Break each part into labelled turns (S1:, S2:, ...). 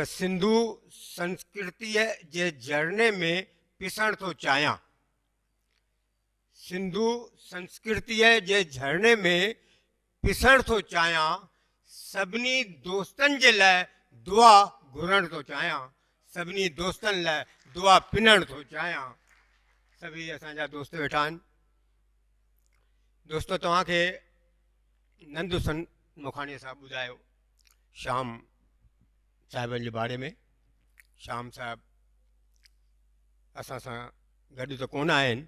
S1: सिंधु संस्कृतीअ जे झरणे में पिसण थो चाहियां। सिंधु संस्कृतीअ जे झरणे में पिसण थो चाहियां। सभिनी दोस्तनि जे लाइ दुआ घुरण थो चाहियां। सभिनी दोस्तनि लाइ दुआ पिनण थो चाहियां। सभी असांजा दोस्त वेठा आहिनि। दोस्तो, तव्हांखे नंदुसन मुखाणीअ साहब ॿुधायो श्याम साहिबनि जे बारे में। श्याम साहिब असां सां गॾु त कोन आहिनि,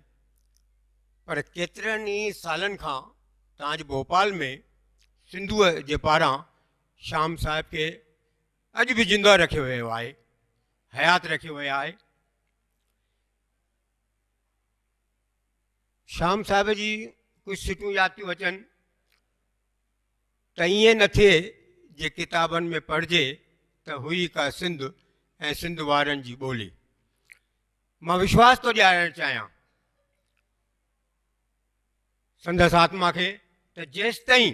S1: पर केतिरनि ई सालनि खां तव्हांजे भोपाल में सिंधुअ जे पारां श्याम साहिब खे अॼु बि जिंदा रखियो वियो आहे, हयात रखियो वियो आहे। श्याम साहिब जी कुझु सिटूं यादि थियूं अचनि त ईअं न थिए जे किताबनि में पढ़िजे त हुई का सिंध ऐं सिंध वारनि जी ॿोली। मां विश्वास थो ॾियारणु चाहियां संदसि आत्मा खे त जेसि ताईं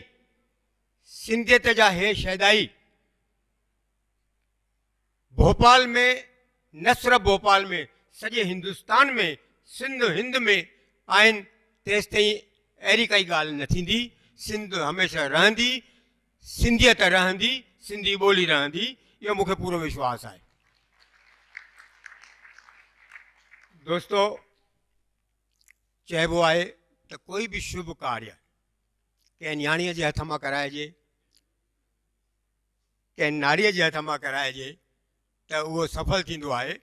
S1: सिंधियत जा हे शैदाई भोपाल में, न सिर्फ़ु भोपाल में, सॼे हिंदुस्तान में, सिंध हिंद में आहिनि, तेसि ताईं अहिड़ी काई ॻाल्हि न थींदी। सिंध हमेशह रहंदी, सिंधियत रहंदी, सिंधी ॿोली रहंदी। इहो मूंखे पूरो विश्वास आहे। दोस्तो, चइबो आहे त कोई बि शुभ कार्य कंहिं न्याणीअ जे हथ मां कराइजे, कंहिं नारीअ जे हथ मां कराइजे त उहो सफल थींदो आहे।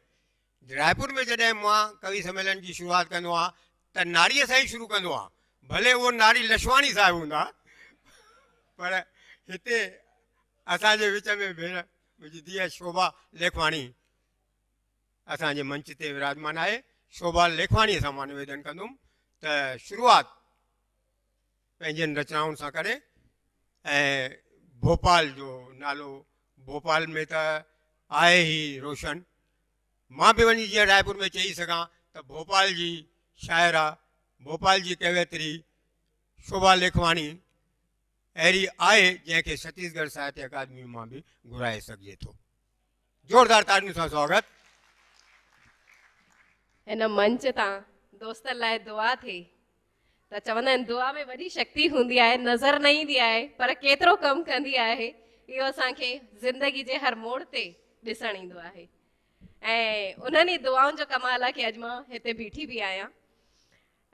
S1: रायपुर में जॾहिं मां कवि सम्मेलन जी शुरूआत कंदो आहियां त नारीअ सां ई शुरू कंदो आहियां, भले उहो नारी लछवाणी साहिब हूंदा, पर हिते असांजे विच में भेण मुंहिंजी धीअ शोभा लेखवाणी असांजे मंच ते विराजमान आहे। शोभा लेखवाणीअ सां मां निवेदन कंदुमि त शुरूआत पंहिंजनि रचनाउनि सां करे ऐं भोपाल जो नालो, भोपाल में त आहे ई रोशन। मां बि वञी जीअं रायपुर में चई सघां त भोपाल जी शाइरा, भोपाल जी कवयित्री शोभा लेखवाणी अहिड़ी आहे जंहिंखे छत्तीसगढ़ साहित्य अकादमी मां बि घुराए सघिजे थो। ज़ोरदार ताड़ियुनि सां स्वागत।
S2: हिन मंच तां दोस्तनि लाइ दुआ थिए त चवंदा आहिनि दुआ में वॾी शक्ति हूंदी आहे, नज़र न ईंदी आहे पर केतिरो कमु कंदी आहे इहो असांखे ज़िंदगी जे हर मोड़ ते ॾिसणु ईंदो आहे। ऐं उन्हनि ई दुआउनि जो कमाल आहे कि अॼु मां हिते बीठी बि आहियां।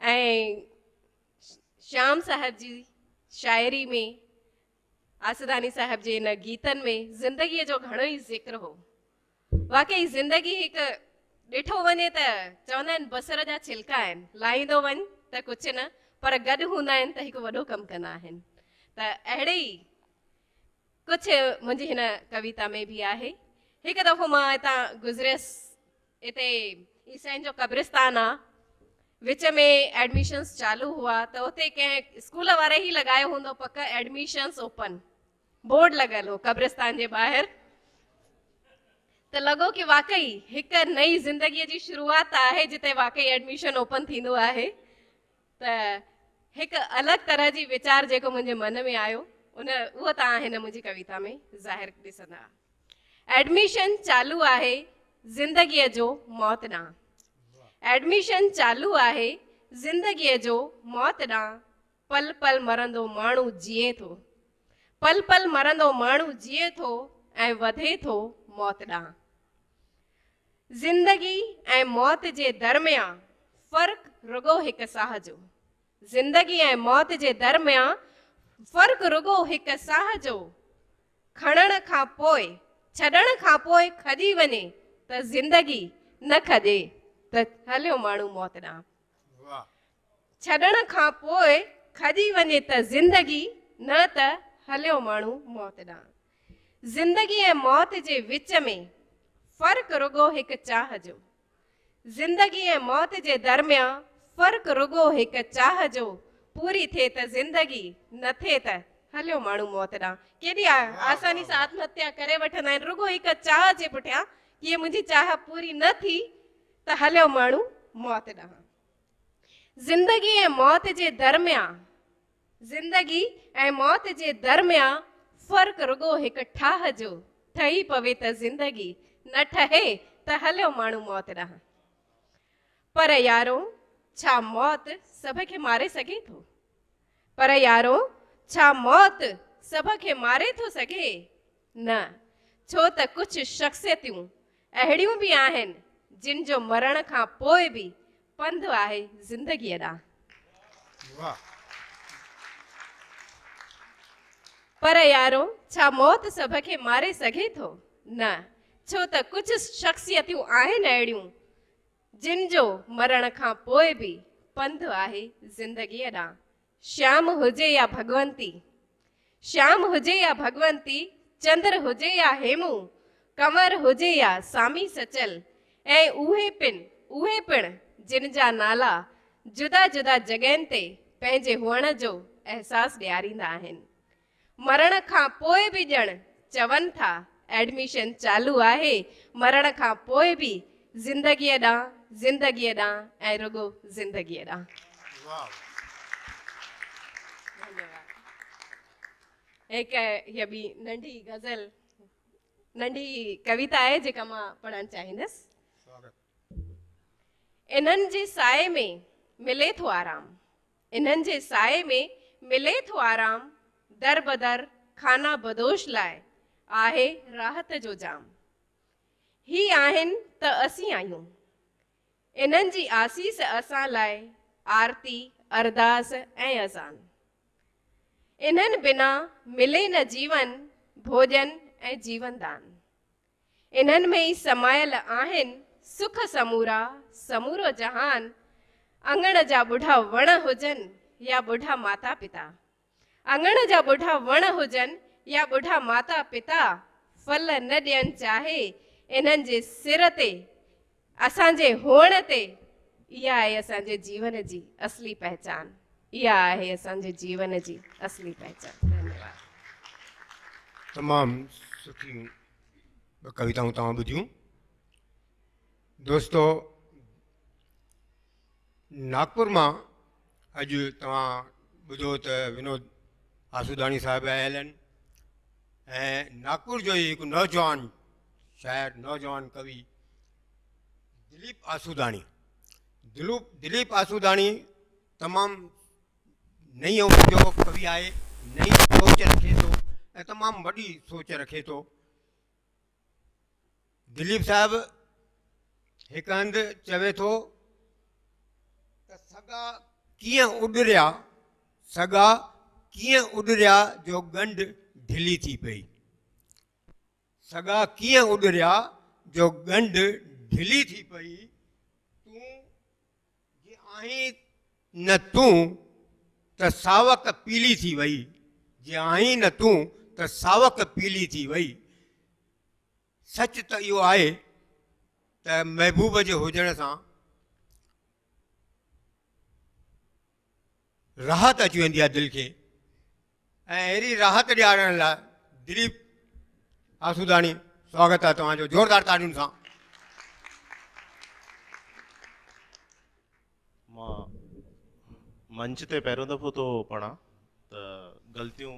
S2: ऐं श्याम साहिब जी शाइरी में, आसदानी साहिब जे इन गीतनि में ज़िंदगीअ जो घणो ई ज़िक्र हो। वाकई ज़िंदगी हिकु ॾिठो वञे त चवंदा आहिनि बसर जा छिलका आहिनि, लाहींदो वञ त कुझु न, पर गॾु हूंदा आहिनि त हिकु वॾो कमु कंदा आहिनि। त अहिड़े ई कुझु मुंहिंजी हिन कविता में बि आहे। हिकु दफ़ो मां हितां गुज़रियसि, हिते ईसाइन जो कब्रिस्तान आहे, विच में एडमिशन्स चालू हुआ त उते कंहिं स्कूल वारे ई लॻायो हूंदो पक एडमिशन्स ओपन, बोर्ड लॻल हो कब्रिस्तान जे ॿाहिरि। त लॻो कि वाकई हिकु नई ज़िंदगीअ जी शुरूआत आहे जिते वाकई एडमिशन ओपन थींदो आहे। त हिकु अलॻि तरह जी वीचार जेको मुंहिंजे मन में आयो उहो तव्हां हिन मुंहिंजी कविता में ज़ाहिर ॾिसंदा। एडमिशन चालू आहे ज़िंदगीअ जो मौत ॾांहुं, एडमिशन चालू आहे ज़िंदगीअ जो मौत ॾांहुं। पल पल मरंदो माण्हू जिए थो, पल पल मरंदो माण्हू जिए थो ऐं वधे थो मौत ॾांहुं। ज़िंदगी ऐं मौत जे दरमियां फ़र्क़ु रुगो हिकु साह जो, ज़िंदगी ऐं मौत जे दरमियां फ़र्क़ु रुगो हिकु साह जो। खणण खां पोइ, छॾण खां पोइ खॼी वञे त ज़िंदगी न खॼे त हलियो माण्हू मौत ॾांहुं। छॾण खां पोइ खॼी वञे त ज़िंदगी न त हलियो माण्हू मौत ॾांहुं। ज़िंदगी ऐं मौत जे विच में फ़र्क़ु रुगो हिकु चाह जो, ज़िंदगी ऐं मौत जे दरमियां फ़र्क़ु रुगो हिकु चाह जो। पूरी थिए त ज़िंदगी, न थिए त हलियो माण्हू मौत ॾांहुं। केॾी आसानी सां आत्महत्या करे वठंदा आहिनि रुगो हिकु चाह जे पुठियां कि मुंहिंजी चाह पूरी न थी त हलियो माण्हू मौत ॾांहुं। ज़िंदगी ऐं मौत जे दरमियां, ज़िंदगी ऐं मौत जे दरमियां फ़र्क़ु रुगो हिकु ठाह जो, ठही पवे त ज़िंदगी, न ठहे त हलियो माण्हू मौत ॾांहुं। पर यारो छा मौत सभ खे मारे सघे थो? पर यारो छा मौत सभ खे मारे थो सघे? न, छो त कुझु शख़्सियतूं अहिड़ियूं बि आहिनि जिन जो मरण खां पोइ बि पंधु आहे ज़िंदगीअ ॾांहुं।
S1: वाह।
S2: पर यारो छा मौत सभ खे मारे सघे थो? न, छो त कुझु शख़्सियतूं आहिनि अहिड़ियूं जिन जो मरण खां पोइ बि पंधु आहे ज़िंदगीअ ॾांहुं। श्याम हुजे या भगवंती, श्याम हुजे या भगवंती, चंद्र हुजे या हेमू, कंवर हुजे या सामी सचल, ऐं उहे पिण जिन जा नाला जुदा जुदा जॻहियुनि ते पंहिंजे हुअण जो अहसासु ॾियारींदा आहिनि। मरण खां पोइ बि ॼण चवनि था एडमिशन चालू आहे, मरण खां पोइ बि ज़िंदगीअ ॾांहुं ऐं रुगो ज़िंदगीअ ॾांहुं। हिकु हीअ बि नंढी गज़ल, नंढी कविता आहे जेका मां पढ़णु चाहींदसि। इन्हनि जे साए में मिले थो आराम, इन्हनि जे साए में मिले थो आराम, दर बदर खाना बदोश लाइ आहे राहत जो जाम। ही आहिनि त असीं आहियूं, इन्हनि जी आसीस असां लाइ आरती अरदास ऐं अज़ान। इन्हनि बिना मिले न जीवन, भोजन ऐं जीवन दान। इन्हनि में ई समायल आहिनि सुख समूरा, समूरो जहान। अंगण जा बुढ़ा वण हुजनि या बुढ़ा माता पिता, अंगण जा बुढ़ा वण हुजनि या बुढ़ा माता पिता, फल न ॾियनि चाहे इन्हनि जे सिर ते, असांजे हुअण ते। इहा आहे असांजे जीवन जी असली पहचान, इहा आहे असांजे जीवन जी असली पहचान। धन्यवाद।
S1: तमामु सुठियूं कविताऊं तव्हां ॿुधियूं। दोस्तो, नागपुर मां अॼु तव्हां ॿुधो त विनोद आसूदाणी साहिबु आयल आहिनि ऐं नागपुर जो ई हिकु नौजवान शाइर, नौजवान कवि दिलीप आसूदाणी तमामु नई उमिरि जो कवि आहे, नई सोच रखे थो ऐं तमामु वॾी सोच रखे थो। दिलीप साहिबु हिकु हंधि चवे थो त सॻा कीअं उॾरिया जो गंढ ढिली थी पई, सॻा कीअं उॾरिया जो गंढ ढिली थी पई। तूं जे आहीं न तूं त सावक पीली थी वई, जे आहीं न तूं त सावक पीली थी वई। सच त इहो आहे त महबूब जे हुजण सां राहत अची वेंदी आहे दिलि खे, ऐं अहिड़ी राहत ॾियारण लाइ दिलीप आसूदाणी, स्वागत आहे तव्हांजो ज़ोरदार ताड़ियुनि सां।
S3: मां मंच ते पहिरियों दफ़ो थो पढ़ां त ग़लतियूं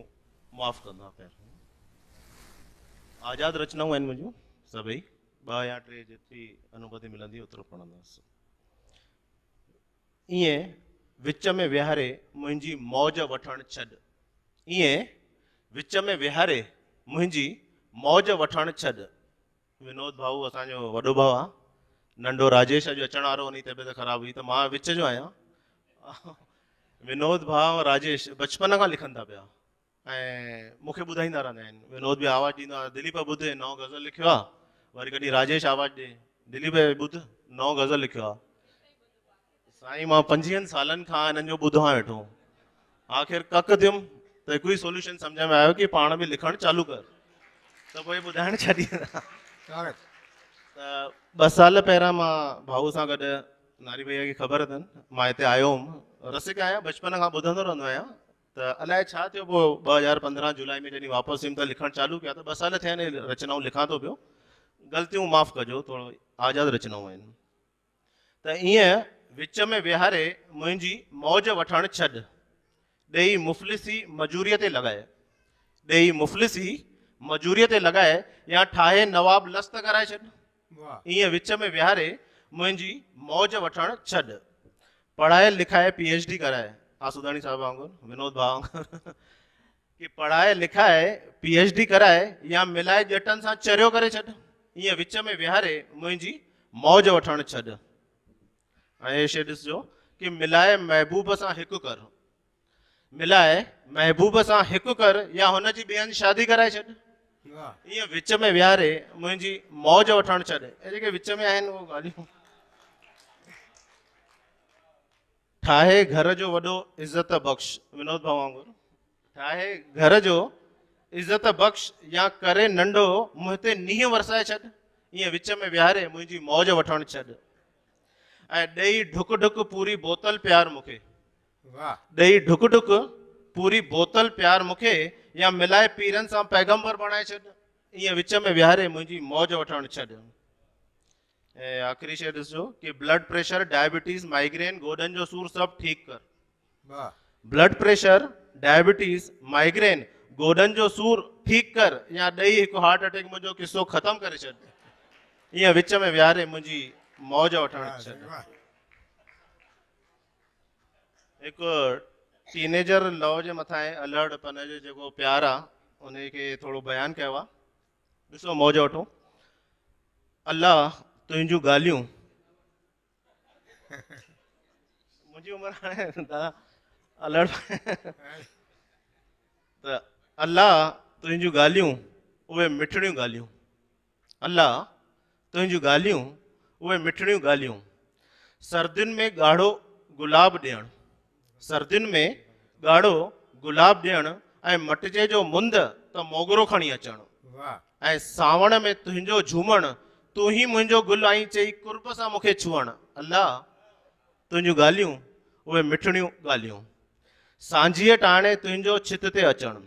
S3: माफ़ु कंदा। पहिरियों आज़ादु रचनाऊं आहिनि मुंहिंजूं सभई, 2 या 3 जेतिरी अनुभूति मिलंदी ओतिरो पढ़ंदासीं। ईअं विच में विहारे मुंहिंजी मौज वठणु छॾ, ईअं विच में विहारे मुंहिंजी मौज वठणु छॾ। विनोद भाऊ असांजो वॾो भाउ आहे, नंढो राजेश अॼु अचण वारो, उन जी तबियत ख़राबु हुई त मां विच जो आहियां। विनोद भाउ राजेश बचपन खां लिखनि था पिया ऐं मूंखे ॿुधाईंदा रहंदा आहिनि। विनोद बि आवाज़ु ॾींदो आहे, दिलीप ॿुध नओं गज़ल लिखियो आहे, वरी कॾहिं राजेश आवाज़ु ॾे, दिलीप ॿुध नओं गज़ल लिखियो आहे। साईं मां 25 सालनि खां हिननि जो ॿुधां वेठो, आख़िर कक थियुमि त हिकु ई सोल्यूशन सम्झ में आयो कि पाण बि लिखणु चालू कर, त पोइ ॿुधाइणु छॾी। त 2 साल पहिरां मां भाऊ सां गॾु, नारी भैया खे ख़बर अथनि, मां हिते आयो हुउमि, रसिक आहियां, बचपन खां ॿुधंदो रहंदो आहियां। त अलाए छा थियो, पोइ 2015 जुलाई में जॾहिं वापसि ईंदुमि त लिखणु चालू कया, त 2 साल थिया आहिनि रचनाऊं लिखां थो पियो। ग़लतियूं माफ़ु कजो, थोरो आज़ादु रचनाऊं आहिनि। त ईअं विच में विहारे मुंहिंजी मौज वठणु छॾ, ॾेई मुफ़लिसी मजूरीअ ते लॻाए, ॾेई मुफ़लिसी मजूरीअ ते लॻाए या ठाहे नवाब लस्त कराए छॾ।
S1: वाह
S3: ईअं विच में विहारे मुंहिंजी मौज वठणु छॾ। पढ़ाए लिखाए PhD कराए, आसूदानी साहिब वांगुरु, विनोद भाउ वांगुरु कि पढ़ाए लिखाए PhD कराए या मिलाए ॼटनि सां चरियो करे छॾ। ईअं विच में विहारे मुंहिंजी मौज वठणु छॾ। ऐं शइ ॾिसजो कि मिलाए महबूब सां हिकु कर, मिलाए महबूब सां हिकु कर या हुनजी ॿियनि शादी कराए छॾ।
S1: वाह
S3: ईअं विच में विहारे मुंहिंजी मौज वठणु छॾ। ऐं जेके विच में आहिनि उहे ॻाल्हियूं। ठाहे घर जो वॾो इज़त बख़्श, विनोद भाउ वांगुरु, ठाहे घर जो इज़त बख़्श या करे नंढो मुंहुं ते नींहं वरसाए छॾ। ईअं विच में विहारे मुंहिंजी मौज वठणु छॾ। ऐं ॾेई ढुक ढुक पूरी बोतल प्यार मूंखे,
S1: वाह
S3: ॾेई ढुक ढुक पूरी बोतल प्यार मूंखे या मिलाए पीरनि सां पैगंबर बणाए छॾ। ईअं विच में विहारे मुंहिंजी मौज वठणु छॾ। ऐं आख़िरी शइ ॾिसजो कि ब्लड प्रेशर, डायबिटीज़, माइग्रेन, गोॾनि जो सूरु सभु ठीकु कर।
S1: वाह
S3: ब्लड प्रेशर, डायबिटीज़, माइग्रेन, गोॾनि जो सूरु ठीकु कर या ॾेई हिकु हार्ट अटैक मुंहिंजो किसो ख़तमु करे छॾ। ईअं विच में विहारे मुंहिंजी मौज वठणु छॾ।
S1: वाह
S3: हिकु टीनेजर लव जे मथां आहे, अलर्ट पन जो जेको प्यार आहे उनखे थोरो बयानु कयो आहे। ॾिसो मौज वठो। अल्लाह तुंहिंजूं ॻाल्हियूं, मुंहिंजी उमिरि हाणे दादा अलर्ट त अल्लाह तुंहिंजूं ॻाल्हियूं उहे मिठड़ियूं ॻाल्हियूं, अल्लाह तुंहिंजूं ॻाल्हियूं उहे मिठड़ियूं ॻाल्हियूं, सर्दियुनि में ॻाढ़ो गुलाब ॾियणु, सर्दियुनि में ॻाढ़ो गुलाब ॾियणु ऐं मटिजे जो मुंद त मोगरो खणी अचणु,
S1: वाह
S3: ऐं सावण में तुंहिंजो झूमणु तूं ई मुंहिंजो गुल आहीं चई कुर्ब सां मूंखे छुअणु। अल्लाह तुंहिंजूं ॻाल्हियूं उहे मिठड़ियूं ॻाल्हियूं, सांझीअ टाणे तुंहिंजो छित ते अचणु,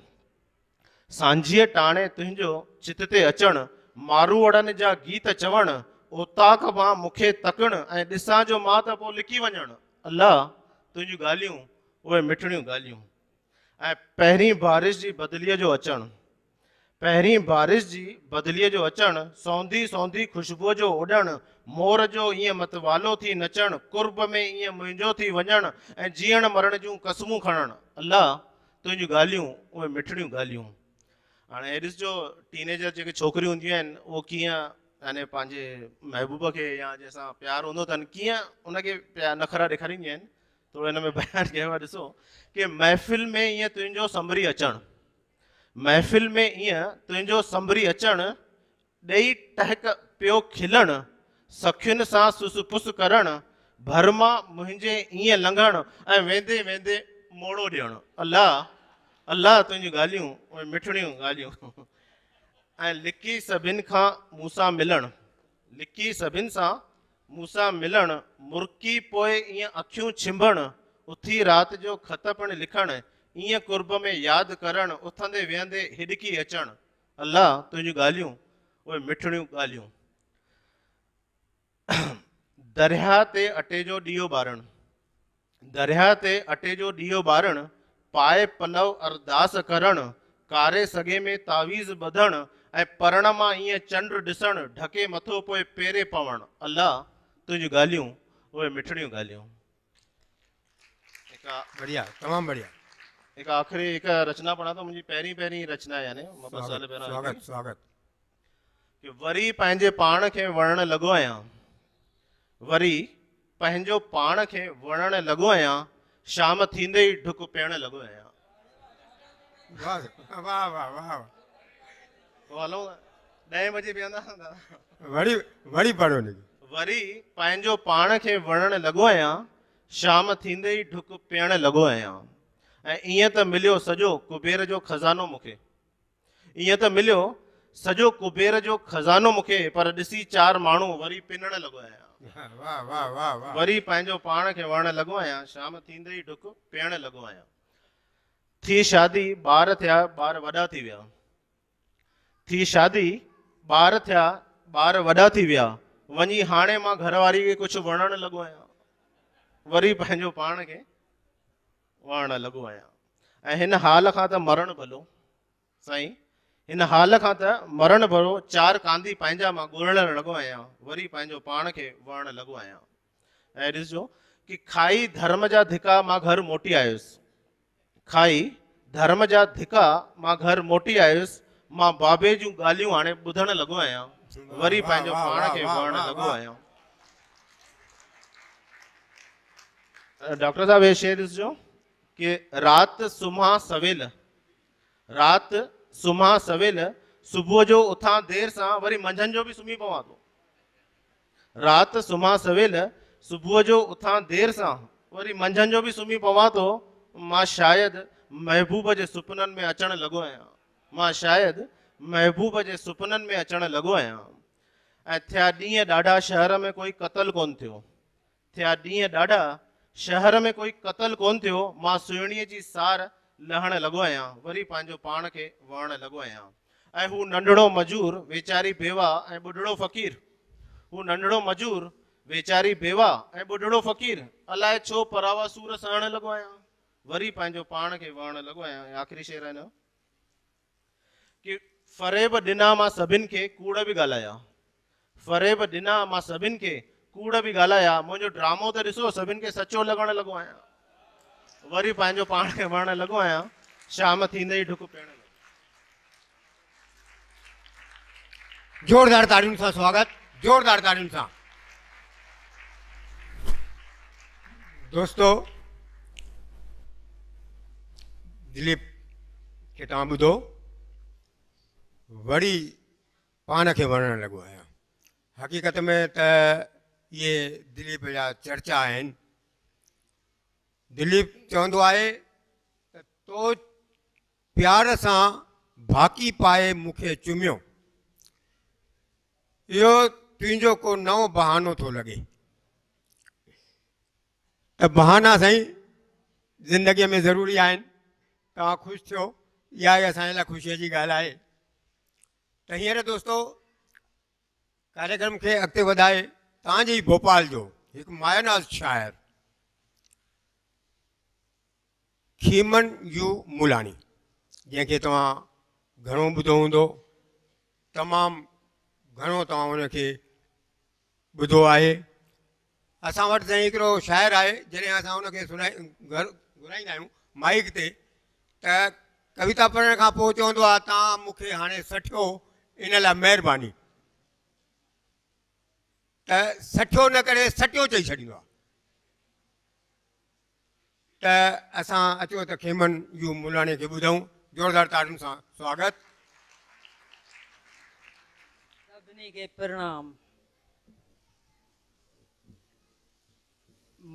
S3: सांझीअ टाणे तुंहिंजो छित ते अचणु, मारूअड़नि जा गीत चवणु, ओताक मां मूंखे तकणु ऐं ॾिसां जो मां त पोइ लिकी वञणु। अल्लाह तुंहिंजूं ॻाल्हियूं उहे मिठड़ियूं ॻाल्हियूं। ऐं पहिरीं बारिश जी बदिलीअ जो अचणु, पहिरीं बारिश जी बदिलीअ जो अचणु, सौंधी सौंधी ख़ुशबूअ जो उॾणु, मोर जो ईअं मतवालो थी नचणु, कुर्ब में ईअं मुंहिंजो थी वञणु ऐं जीअण मरण जूं कसमूं खणणु। अल्लाह तुंहिंजूं ॻाल्हियूं उहे मिठड़ियूं ॻाल्हियूं। हाणे ॾिसजो टीनेजर जेके छोकिरियूं हूंदियूं आहिनि उहो कीअं यानी पंहिंजे महबूब खे या जंहिंसां प्यारु हूंदो अथनि कीअं उनखे नखरा ॾेखारींदियूं आहिनि। थोरो हिन में बयानु कयो आहे। ॾिसो कि महफ़िल में ईअं तुंहिंजो संभरी अचणु, महफ़िल में ईअं तुंहिंजो संभरी अचणु, ॾेई टहक पियो खिलणु, सखियुनि सां सुसुपुस करणु, भरमा मुंहिंजे ईअं लंघणु ऐं वेंदे वेंदे मोड़ो ॾियणु। अल्लाह अल्लाह तुंहिंजूं ॻाल्हियूं उहे मिठड़ियूं ॻाल्हियूं। ऐं लिकी सभिनि खां मूंसां मिलणु, लिकी सभिनि सां मूंसां मिलणु, मुर्की पोइ ईअं अखियूं छिंभणु, उथी राति जो ख़त पिणु लिखणु, ईअं कुर्ब में यादि करणु, उथंदे वेहंदे हिॾकी अचणु। अल्लाह तुंहिंजूं ॻाल्हियूं उहे मिठड़ियूं ॻाल्हियूं। दरिया ते अटे जो ॾीओ ॿारणु, दरिया ते अटे जो ॾीओ ॿारणु, पाए पलव अरदास करणु, कारे सॻे में तावीज़ ॿधणु ऐं परण मां ईअं चंड ॾिसणु, ढके मथो पोइ पेरे पवणु। अल्लाह तुंहिंजूं ॻाल्हियूं उहे मिठड़ियूं ॻाल्हियूं।
S1: बढ़िया तमामु बढ़िया।
S3: हिकु आख़िरी हिकु रचना पढ़ा थो, मुंहिंजी पहिरीं रचना आहे, यानी ॿ साल पहिरियों
S1: स्वागत स्वागत।
S3: कि वरी पंहिंजे पाण खे वणणु लॻो आहियां, वरी पंहिंजो पाण खे वणणु लॻो आहियां, शाम थींदे ई डुक पियणु लॻो आहियां।
S1: वाह वाह वाह वाह
S3: पोइ हलूं 10 बजे पीअंदा।
S1: वरी वरी पढ़ो हुनखे।
S3: वरी पंहिंजो पाण खे वणणु लॻो आहियां, शाम थींदे ई डुक पियणु लॻो आहियां। ऐं ईअं त मिलियो सॼो कुबेर जो खज़ानो मूंखे, ईअं त मिलियो सॼो कुबेर जो खज़ानो मूंखे, पर ॾिसी 4 माण्हू वरी पिनणु लॻो आहियां।
S1: वाह वाह वाह वाह।
S3: वरी पंहिंजो पाण खे वणणु लॻो आहियां, शाम थींदे ई डुक पियणु लॻो आहियां। थी शादी ॿार थिया, ॿार वॾा थी विया, थी शादी ॿार थिया, ॿार वॾा थी विया, वञी हाणे मां घरवारी खे कुझु वणणु लॻो आहियां, वरी पंहिंजो पाण खे वणणु लॻो आहियां। ऐं हिन हाल खां त मरणु भलो साईं, हिन हाल खां त मरण भरो 4 कांदी पंहिंजा मां ॻोल्हण लॻो आहियां, वरी पंहिंजो पाण खे वहण लॻो आहियां। ऐं ॾिसजो कि खाई धर्म जा धिका मां घर मोटी आयुसि, खाई धर्म जा धिका मां घर मोटी आयुसि, मां बाबे जूं ॻाल्हियूं हाणे ॿुधण लॻो आहियां, वरी
S1: वाह,
S3: पंहिंजो
S1: वाह,
S3: पाण
S1: वाह,
S3: खे
S1: वाह,
S3: वहण
S1: वाह,
S3: लॻो
S1: वाह।
S3: आहियां। डॉक्टर साहब ये शेर ॾिसजो कि राति सुम्हां सवेल, राति सुम्हां सवेल, सुबुह जो उथां देर सां, वरी मंझंदि जो बि सुम्ही पवां थो। राति सुम्हां सवेल, सुबुह जो उथां देर सां, वरी मंझंदि जो बि सुम्ही पवां थो, मां शायदि महबूब जे सुपननि में अचण लॻो आहियां, मां शायदि महबूब जे सुपननि में अचण लॻो आहियां। ऐं थिया ॾींहं ॾाढा शहर में कोई क़तल कोन थियो, थिया ॾींहं ॾाढा शहर में कोई क़तल कोन थियो, मां सुहिणीअ जी सार लहण लॻो आहियां, वरी पंहिंजो पाण खे वहण लॻो आहियां। ऐं हू नंढड़ो मजूर वेचारी बेवा ऐं ॿुढड़ो फ़क़ीर, हू नंढड़ो मजूर वेचारी बेवा ऐं ॿुढड़ो फ़क़ीर, अलाए छो परावा सूर सहण लॻो आहियां, वरी पंहिंजो पाण खे वहण लॻो आहियां। ऐं आख़िरी शेर आहे न कि फ़रेब ॾिना मां सभिनि खे कूड़ बि ॻाल्हाया, फ़रेब ॾिना मां सभिनि खे कूड़ बि ॻाल्हाया, मुंहिंजो ड्रामो त ॾिसो सभिनि खे सचो लॻण लॻो आहियां, वरी पंहिंजो पाण खे वहण लॻो आहियां, शाम थींदे ई डुक पियण लॻो।
S1: जोरदार ताड़ियुनि सां स्वागत, जोरदार ताड़ियुनि सां। दोस्तो, दिलीप खे तव्हां ॿुधो, वरी पाण खे वणण लॻो आहियां। हक़ीक़त में त इहे दिलीप जा चर्चा आहिनि। दिलीप चवंदो आहे त तो प्यार सां भाकी पाए मूंखे चुमियो, इहो तुंहिंजो को नओं बहानो थो लॻे। त बहाना साईं ज़िंदगीअ में ज़रूरी आहिनि। तव्हां ख़ुशि थियो, इहा ई असांजे लाइ ख़ुशीअ जी ॻाल्हि आहे। त हींअर दोस्तो कार्यक्रम खे अॻिते वधाए तव्हांजे ई भोपाल जो हिकु मायानाज़ शाइर खीमन यू मूलाणी, जंहिंखे तव्हां घणो ॿुधो हूंदो, तमामु घणो तव्हां उनखे ॿुधो आहे। असां वटि साईं हिकिड़ो शाइरु आहे, जॾहिं असां उनखे घुराईंदा आहियूं माइक ते, त कविता पढ़ण खां पोइ चवंदो आहे तव्हां मूंखे हाणे सठियो, इन लाइ महिरबानी। त सठियो न करे सटियो चई छॾींदो आहे। त असां अचो त खीमन यू मूलाणी खे ॿुधूं। जोरदार ताड़ियुनि सां स्वागत।
S4: सभिनी खे प्रणाम।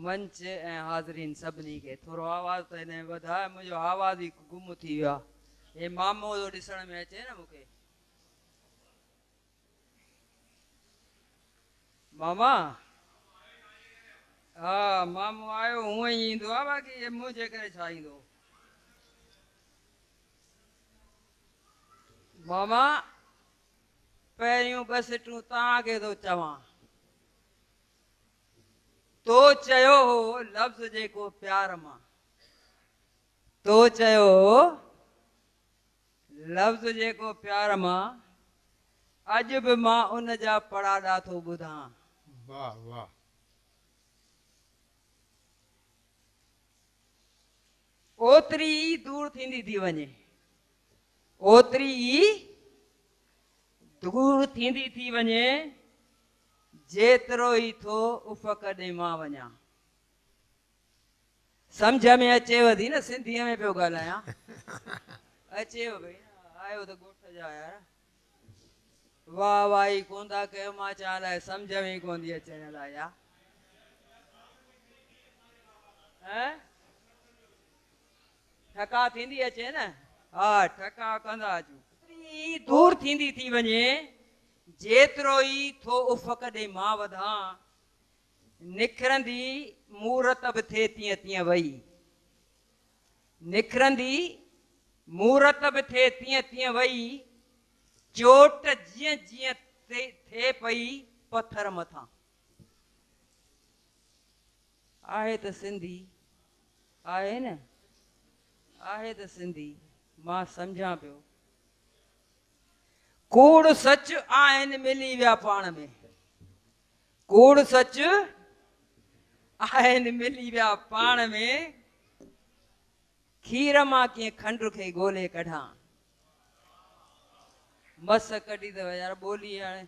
S4: मंच ऐं हाज़रीन सभिनी खे थोरो आवाज़ त हिन में वधाए, मुंहिंजो आवाज़ ई गुम थी वियो आहे। हे मामो थो ॾिसण में अचे न मूंखे। मामा, हा मामो आयो हूअं ई ईंदो आहे, बाक़ी हे मुंहिंजे करे छा ईंदो। मामा पहिरियों ॿ सिटूं तव्हांखे थो चवां। तो चयो हो लफ़्ज़ जेको प्यार मां, तो चयो हो लफ़्ज़ जेको प्यार मां, अॼु बि मां उन जा पड़ाड़ा थो ॿुधां।
S1: वाह वाह।
S4: ओतिरी ई दूर थींदी थी वञे, ओतिरी ई दूर थींदी थी वञे, जेतिरो ई थो उफ़क़ ॾे मां वञा। सम्झ में अचेव थी न, सिंधीअ में पियो ॻाल्हायां। अचेव भई, आयो त ॻोठ जा यार। वाह वाही कोन था कयो, मां चवां लाइ सम्झ में ई कोन थी अचण लाइ यार। ठका थींदी अचे न, हा ठका कंदा अचूं। दूर थींदी थी वञे, जेतिरो ई थो उफ़क़ ॾे मां वधां, निखरंदी मूरत बि थिए तीअं तीअं वई, निखरंदी मूरत बि थिए तीअं तीअं वई, चोट जीअं जीअं थिए पई पथर मथां। आहे त सिंधी, आहे न, आहे त सिंधी, मां सम्झां पियो। कूड़ सच आइन मिली विया पाण में, कूड़ सच आइन मिली विया पाण में, खीर मां कीअं खंड खे ॻोल्हे कढां। मस कढी अथव यार ॿोली हाणे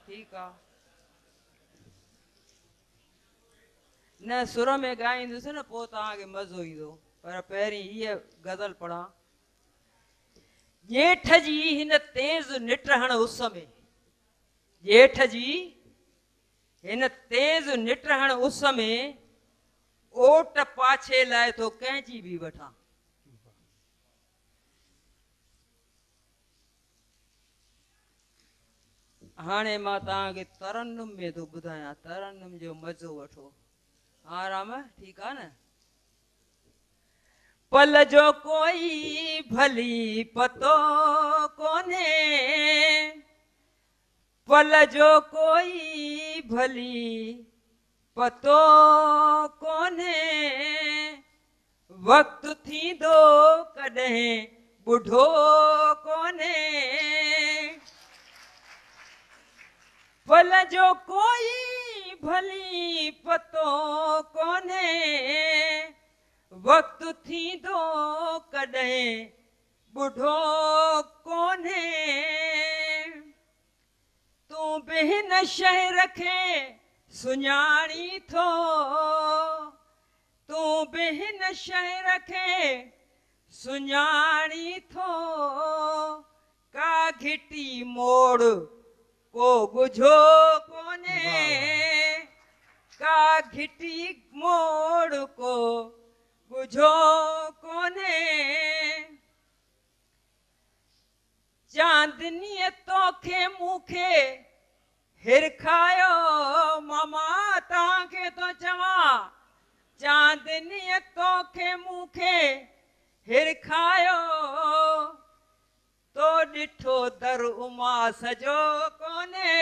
S4: ठीकु आहे। न सुर में ॻाईंदुसि न पोइ तव्हांखे मज़ो ईंदो, पर पहिरीं हीअ गज़ल पढ़ां। जेठ जी हिन तेज़ निटहण उस में, जेठ जी हिन तेज़ निटहण उस में, ओट पाछे लाइ तो कंहिंजी बि वठां। हाणे मां तव्हांखे तरन्नुम में थो ॿुधायां, तरन्नुम जो मज़ो वठो। हा राम ठीकु आहे न। पल जो कोई भली पतो कोने, पल जो कोई भली पतो कोने, वक्त थींदो कॾहिं ॿुढो कोने। पल जो कोई भली पतो कोने, वक्त थींदो कॾहिं ॿुढो कोने। तूं बि हिन शहर खे सुञाणी थो, तूं बि हिन शहर खे सुञाणी थो, का घिटी मोड़ को ॻुझो कोने, का घिटी मोड़ को ॻुझो कोने। चांदनीअ तोखे मूंखे हिरखायो, मामा तव्हांखे तो चवां, चांदनीअ तोखे मूंखे हिरखायो, तो ॾिठो दर उमास जो कोने,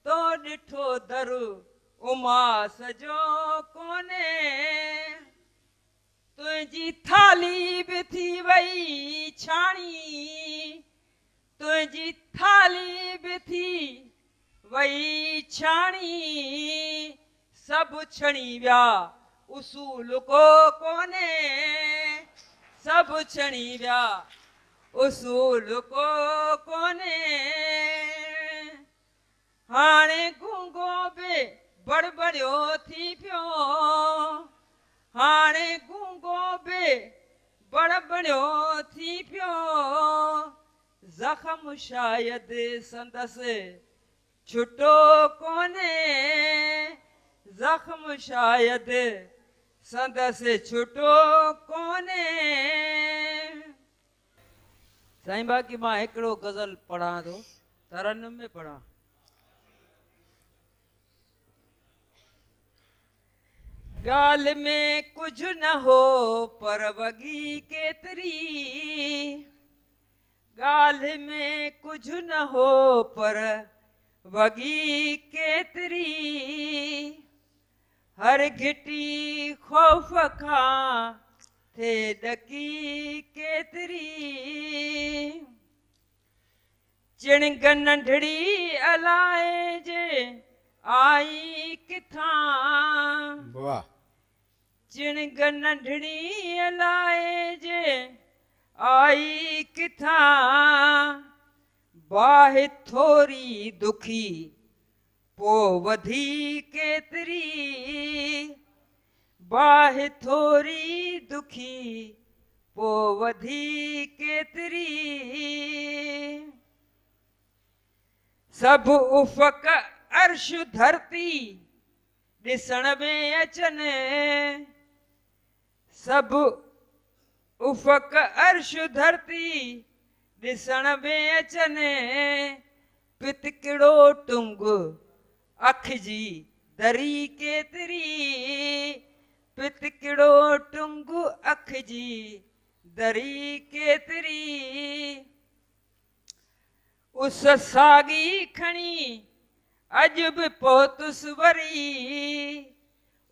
S4: तो ॾिठो दर उमास जो कोने। तुंहिंजी थाली बि थी वई छाणी, तुंहिंजी थाली बि थी वई छाणी, सभु छणी विया उसूल को कोने, सभु छणी विया उसूल को कोने। हाणे गूंगो बि बड़बड़ियो थी पियो, हाणे गूंगो बि बड़बड़ियो थी पियो, ज़ख़्म शायदि संदसि छुटो कोने, ज़ख़्म शायदि संदसि छुटो कोने। साईं बाकी मां हिकिड़ो गज़ल पढ़ां थो, तरन्नुम में पढ़ां। ॻाल्हि में कुझु न हो पर वॻी केतिरी, ॻाल्हि में कुझु न हो पर वॻी केतिरी, हर घिटी ख़ौफ़ खां थे ॾकी केतिरी, चिणग नंढड़ी अलाए जे आई किथां,
S1: वाह।
S4: चिणग नंढड़ी अलाए जे आई किथां, बाहि थोरी दुखी पो वधी केतिरी, बाहि थोरी दुखी पो वधी केतिरी, सभु उफ़क़ अर्श धरती ॾिसण में अचनि, सभु उफ़क़ अर्श धरती ॾिसण में अचनि, पितकिड़ो टुंग अख जी दरी केतिरी, पितकिड़ो टुंग अख जी दरी केतिरी, उस साॻी खणी अॼु बि पहुतुसि वरी,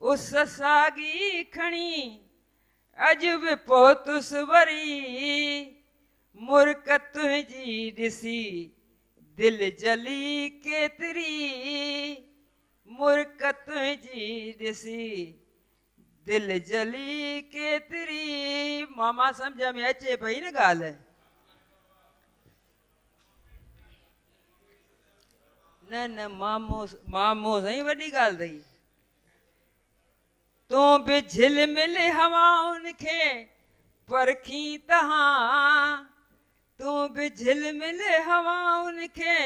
S4: उस साॻी खणी अॼु बि पहुतुसि वरी, मुर्क तुंहिंजी ॾिसी दिल जली केतिरी, मुर्क तुंहिंजी ॾिसी दिल जली केतिरी। मामा सम्झ में अचे पई न ॻाल्हि? न न मामो मामो साईं वॾी ॻाल्हि अथई। तूं बि झिलमिल हवाउनि खे परखी तहां, तूं बि झिलमिल हवाउनि खे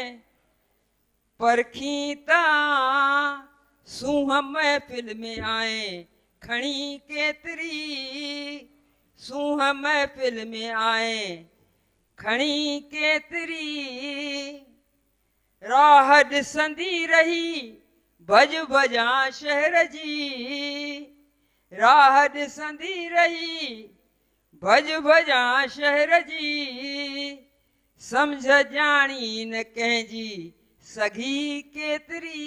S4: परखी तहां। सूंह महफ़िल में आए खणी केतिरी, सूंह महफ़िल में आए खणी केतिरी। राह ॾिसंदी रही भॼ भॼां शहर जी, राह ॾिसंदी रही भॼ भॼां शहर जी। सम्झ ॼाणी न कंहिंजी सघी केतिरी,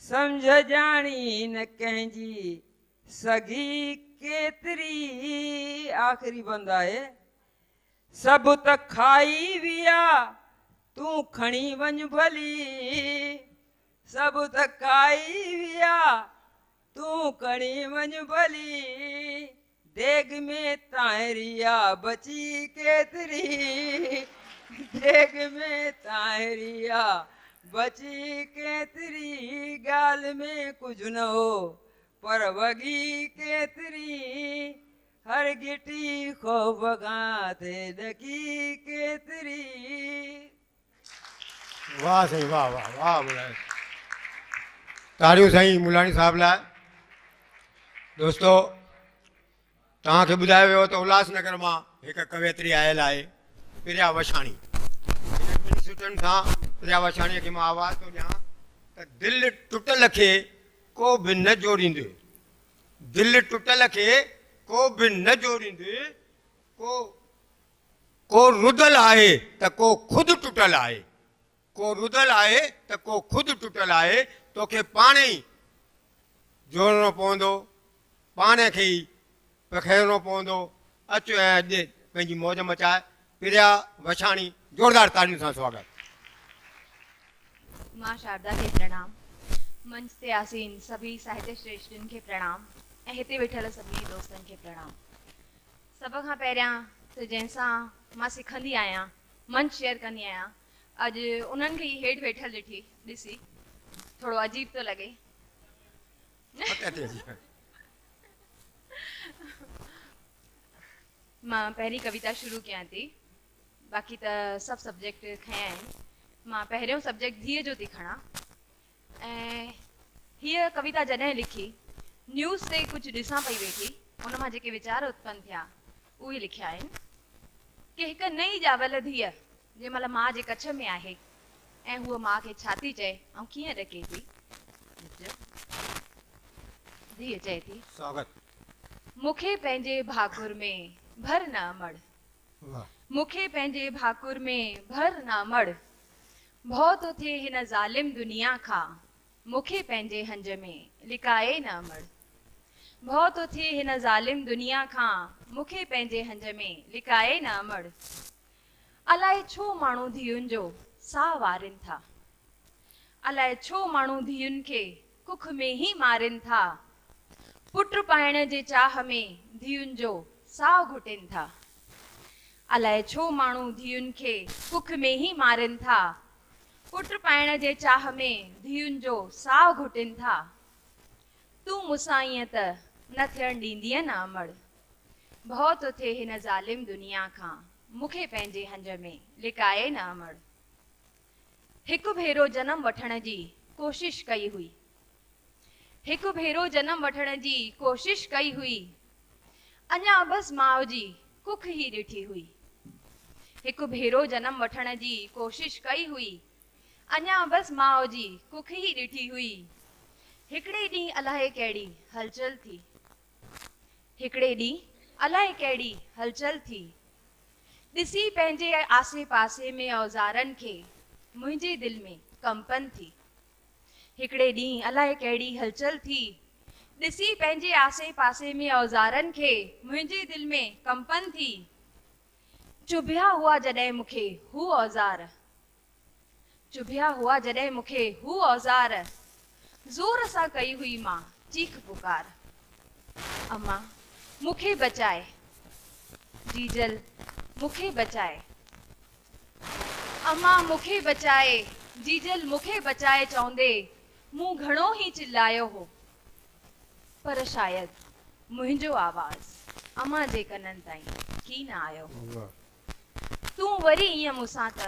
S4: सम्झ ॼाणी न कंहिंजी सघी केतिरी। आख़िरी बंद आहे। सभु त खाई विया तूं खणी वञ भली, सभु त खाई विया तूं खणी वञ भली। देग में ताहिरिया बची केतिरी, देग में ताहिरिया बची केतिरी। ॻाल्हि में कुझु न हो पर वॻी केतिरी, हर गिटी ख़ौफ़ खां थे ॾकी केतिरी।
S1: वाह साईं, वाह वाह वाह मुलाणी। तारियूं साईं मुलाणी साहब लाइ। दोस्तो, तव्हांखे ॿुधायो वियो त उल्हासनगर मां हिकु कवयित्री आयल आहे, प्रिया वछाणी। हिन ॿिनि सुठनि सां प्रिया वछाणीअ खे मां आवाज़ थो ॾियां त दिलि टुटल खे को बि न जोड़ींदे, दिलि टुटल खे को बि न जोड़ींदे, को रुधल आहे त को ख़ुदि टुटल आहे, को रुधल आहे त को ख़ुदि टुटल आहे। तोखे पाणे ई जोड़णो पवंदो, पाण खे ई पखेड़णो पवंदो। अचु ऐं अॼु पंहिंजी मौज मचाए। प्रिया वछाणी, जोरदार तालियुनि सां स्वागत।
S5: मां शारदा खे प्रणाम, मंच ते आसीन सभी साहित्य श्रेष्ठनि खे प्रणाम ऐं हिते वेठल सभिनी दोस्तनि खे प्रणाम। सभ खां पहिरियां त जंहिंसां मां सिखंदी आहियां, मंच शेयर कंदी आहियां, अॼु उन्हनि खे ई हेठि वेठल ॾिसी थोरो अजीब थो लॻे। मां पहिरीं कविता शुरू कयां थी, बाक़ी त सभु सब्जेक्ट खयां आहिनि। मां पहिरियों सब्जेक्ट धीअ जो थी खणा। ऐं हीअ कविता जॾहिं लिखी, न्यूज़ ते कुझु ॾिसां पई वेठी, उन मां जेके वीचार उत्पन्न थिया उहे लिखिया आहिनि कि हिकु नई ॼावल धीअ जंहिं महिल माउ जे कच्छ में आहे ऐं हूअ माउ खे छा थी चए ऐं कीअं ॾके थी। धीअ चए थी,
S1: स्वागत।
S5: मूंखे पंहिंजे भाकुर में भर न अमड़, मूंखे पंहिंजे भाकुर में भर न अमड़। भउ थो थिए हिन ज़ालिम दुनिया खां, मूंखे पंहिंजे हंज में लिकाए न अमड़। भउ थो थिए हिन ज़ालिम दुनिया खां, मूंखे पंहिंजे हंज में लिकाए न अमड़। अलाए छो माण्हू धीउनि जो साह वारिन था, अलाए छो माण्हू धीउनि खे कुख में ही मारिन था। पुट पाइण जे चाह में धीउनि जो साह घुटिन था, अलाए छो माण्हू धीउनि खे कुख में ही मारिन था। पुट पाइण जे चाह में धीउनि जो साह घुटिन था। तूं मूंसां ईअं त न थियण ॾींदीअ न अमड़। भउ थो थिए हिन ज़ालिम दुनिया खां, मूंखे पंहिंजे हंज में लिकाए न अमड़। हिकु भेरो जनम वठण जी कोशिश कई हुई, हिकु भेरो जनम वठण जी कोशिश कई हुई। अञा बस माउ जी कुख ही ॾिठी हुई। हिकु भेरो जनम वठण जी कोशिश कई हुई। अञा बस माउ जी कुख ही ॾिठी हुई। हिकिड़े ॾींहुं अलाए कहिड़ी हलचल थी, हिकिड़े ॾींहुं अलाए कहिड़ी हलचल थी। ॾिसी पंहिंजे आसे पासे में औज़ारनि खे मुंहिंजे दिलि में कंपन थी। हिकिड़े ॾींहुं अलाए कहिड़ी हलचल थी। ॾिसी पंहिंजे आसे पासे में औज़ारनि खे मुंहिंजे दिलि में कंपन थी। चुभिया हुआ जॾहिं मूंखे हू औज़ार, चुभिया हुआ जॾहिं मूंखे हू औज़ार, ज़ोर सां कई हुई मां चीख पुकार। अम्मा मूंखे बचाए, जीजल मूंखे बचाए, अम्मा मूंखे बचाए, जीजल मूंखे बचाए चवंदे मूं घणो ई चिल्लायो हो, पर शायदि मुंहिंजो आवाज़ अम्मा जे कननि ताईं की न आयो हो। तूं वरी ईअं मूंसां त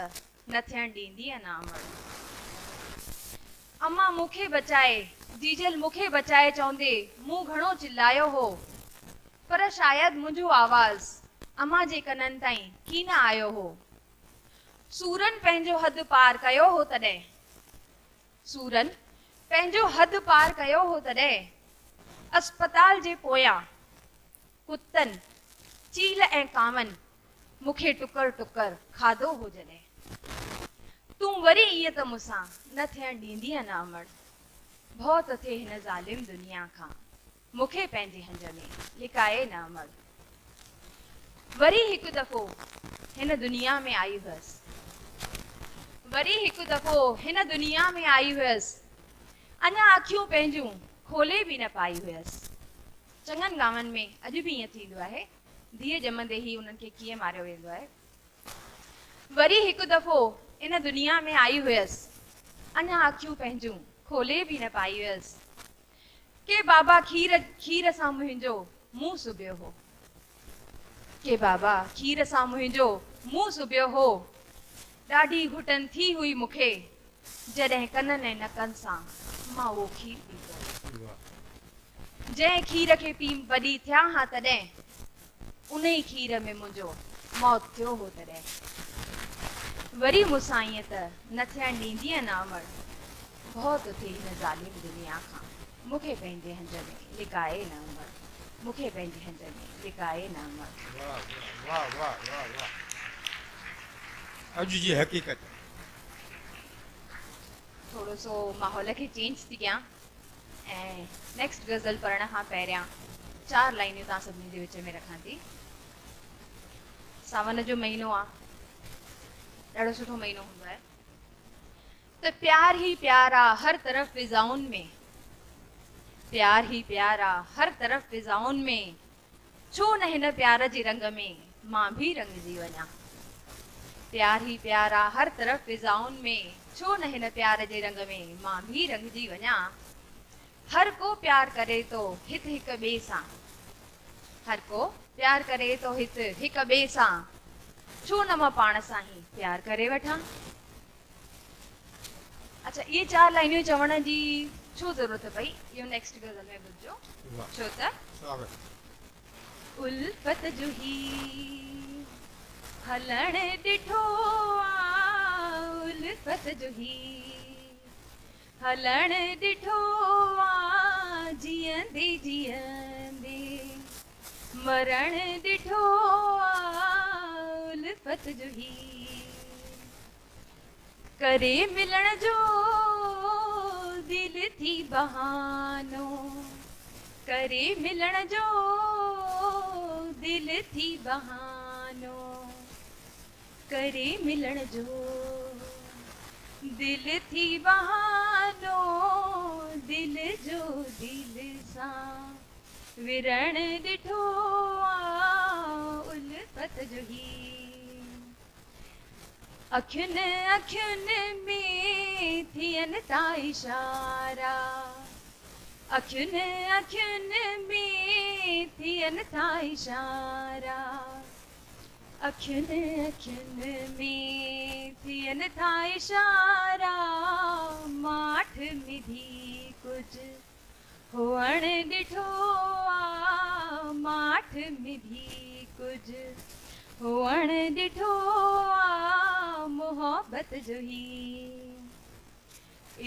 S5: न थियण ॾींदीअ न अमड़। अम्मा मूंखे बचाए, जीजल मूंखे बचाए चवंदे मूं घणो चिल्लायो हो, पर शायदि मुंहिंजो आवाज़ अम्मा जे कननि ताईं की न आयो हो। सूरन पंहिंजो हद पार कयो हो तॾहिं, सूरन पंहिंजो हद पार कयो हो तॾहिं, अस्पताल जे पोयां कुतनि, चील ऐं कामनि मूंखे टुकर टुकर खाधो हो जॾहिं। तूं वरी ईअं त मूंसां न थियण ॾींदीअ न अमड़। भउ त थिए हिन ज़ालिम दुनिया खां, मूंखे पंहिंजे हंज में लिकाए न अमड़। वरी हिकु दफ़ो हिन दुनिया में आई हुअसि, वरी हिकु दफ़ो हिन दुनिया में आई हुअसि, अञा अखियूं पंहिंजूं खोले बि न पाई हुअसि। चङनि गांवनि में अॼु बि ईअं थींदो आहे, धीअ ॼमंदे ई उन्हनि खे कीअं मारियो वेंदो आहे। वरी हिकु दफ़ो इन दुनिया में आई हुयसि, अञा अखियूं पंहिंजूं खोले बि न पाई हुयसि, के बाबा खीर सां मुंहिंजो मुंहुं सुबियो हो, के बाबा खीर सां मुंहिंजो मुंहुं सुबियो हो। ॾाढी घुटन थी हुई मूंखे, जॾहिं कननि ऐं नकनि सां मां उहो खीर पीतो। जंहिं खीर खे पी वॾी थिया हा तॾहिं, उन ई खीर में मुंहिंजो मौत थियो हो तॾहिं। वरी मूंसां ईअं त न थियण ॾींदीअ न अमड़। भउ त थिए हिन ज़ालिम दुनिया खां, मूंखे पंहिंजे हंज में लिकाए न अमड़, मूंखे पंहिंजे हंज में लिकाए न अमड़।
S1: वाह वाह वाह वाह वाह। अॼु जी हक़ीक़त।
S5: थोरो सो माहौल खे चेंज थी कयां ऐं नेक्स्ट गज़ल पढ़ण खां पहिरियां 4 लाइनियूं तव्हां सभिनी जे विच में रखां थी। सावन जो महीनो आहे, ॾाढो सुठो महीनो हूंदो आहे। त प्यार ही प्यार आ हर तरफ़ फिज़ाउनि में, प्यार ही प्यार आ हर तरफ़ फिज़ाउनि में, छो न हिन प्यार जे रंग में मां भी रंगजी वञा। प्यार ही प्यार आ हर तरफ़ फिज़ाउनि में, छो न हिन प्यार जे रंग में मां भी रंगजी वञा। हर को प्यार करे तो हित हिक ॿिए सां, हर को प्यार करे तो हित हिक ॿिए सां, छो न मां पाण सां ही प्यार करे वठां। अच्छा, ये 4 लाइनियूं चवण जी छो ज़रूरत पई, इहो नेक्स्ट गज़ल में ॿुधजो। छो त उल्फत जो ही हलण ॾिठो आ, उल्फत जो ही हलण ॾिठो आ, जीअंदे जीअंदे मरण ॾिठो आ, उल्फत जो ही करे मिलण जो दिल थी बहानो, करे मिलण जो दिल थी बहानो, करे मिलण जो दिल थी बहानो, दिल जो दिल सां विरण ॾिठो आ, उल्फत जो ही अखियुनि अखियुनि में थियनि था इशारा, अखियुनि अखियुनि में थियनि था इशारा, अखियुनि अखियुनि में थियनि था इशारा, माठ में भी कुछ हुअण ॾिठो आ, माठ में भी कुछ हुअण ॾिठो आ, मोहब्बत जो ही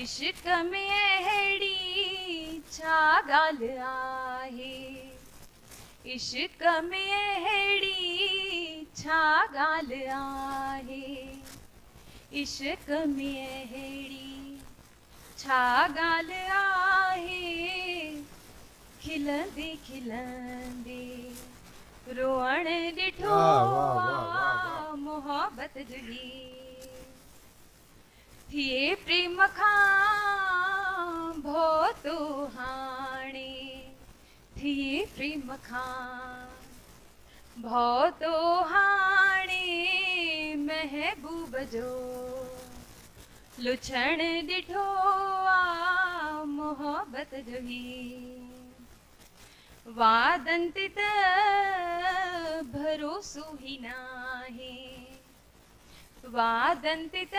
S5: इश्क में अहिड़ी छा ॻाल्हि आहे, इश्क में अहिड़ी छा ॻाल्हि आहे, इश्क में अहिड़ी छा ॻाल्हि आहे, खिलंदे खिलंदे रोअण ॾिठो आ, मोहब्बत जुही थिए प्रेम खां बहुत हाणे थिए प्रेम खां बहुत हाणे महबूब जो लुछण ॾिठो आ मोहब्बत जुही वादन ते त भरोसो ही नाहे वादन ते त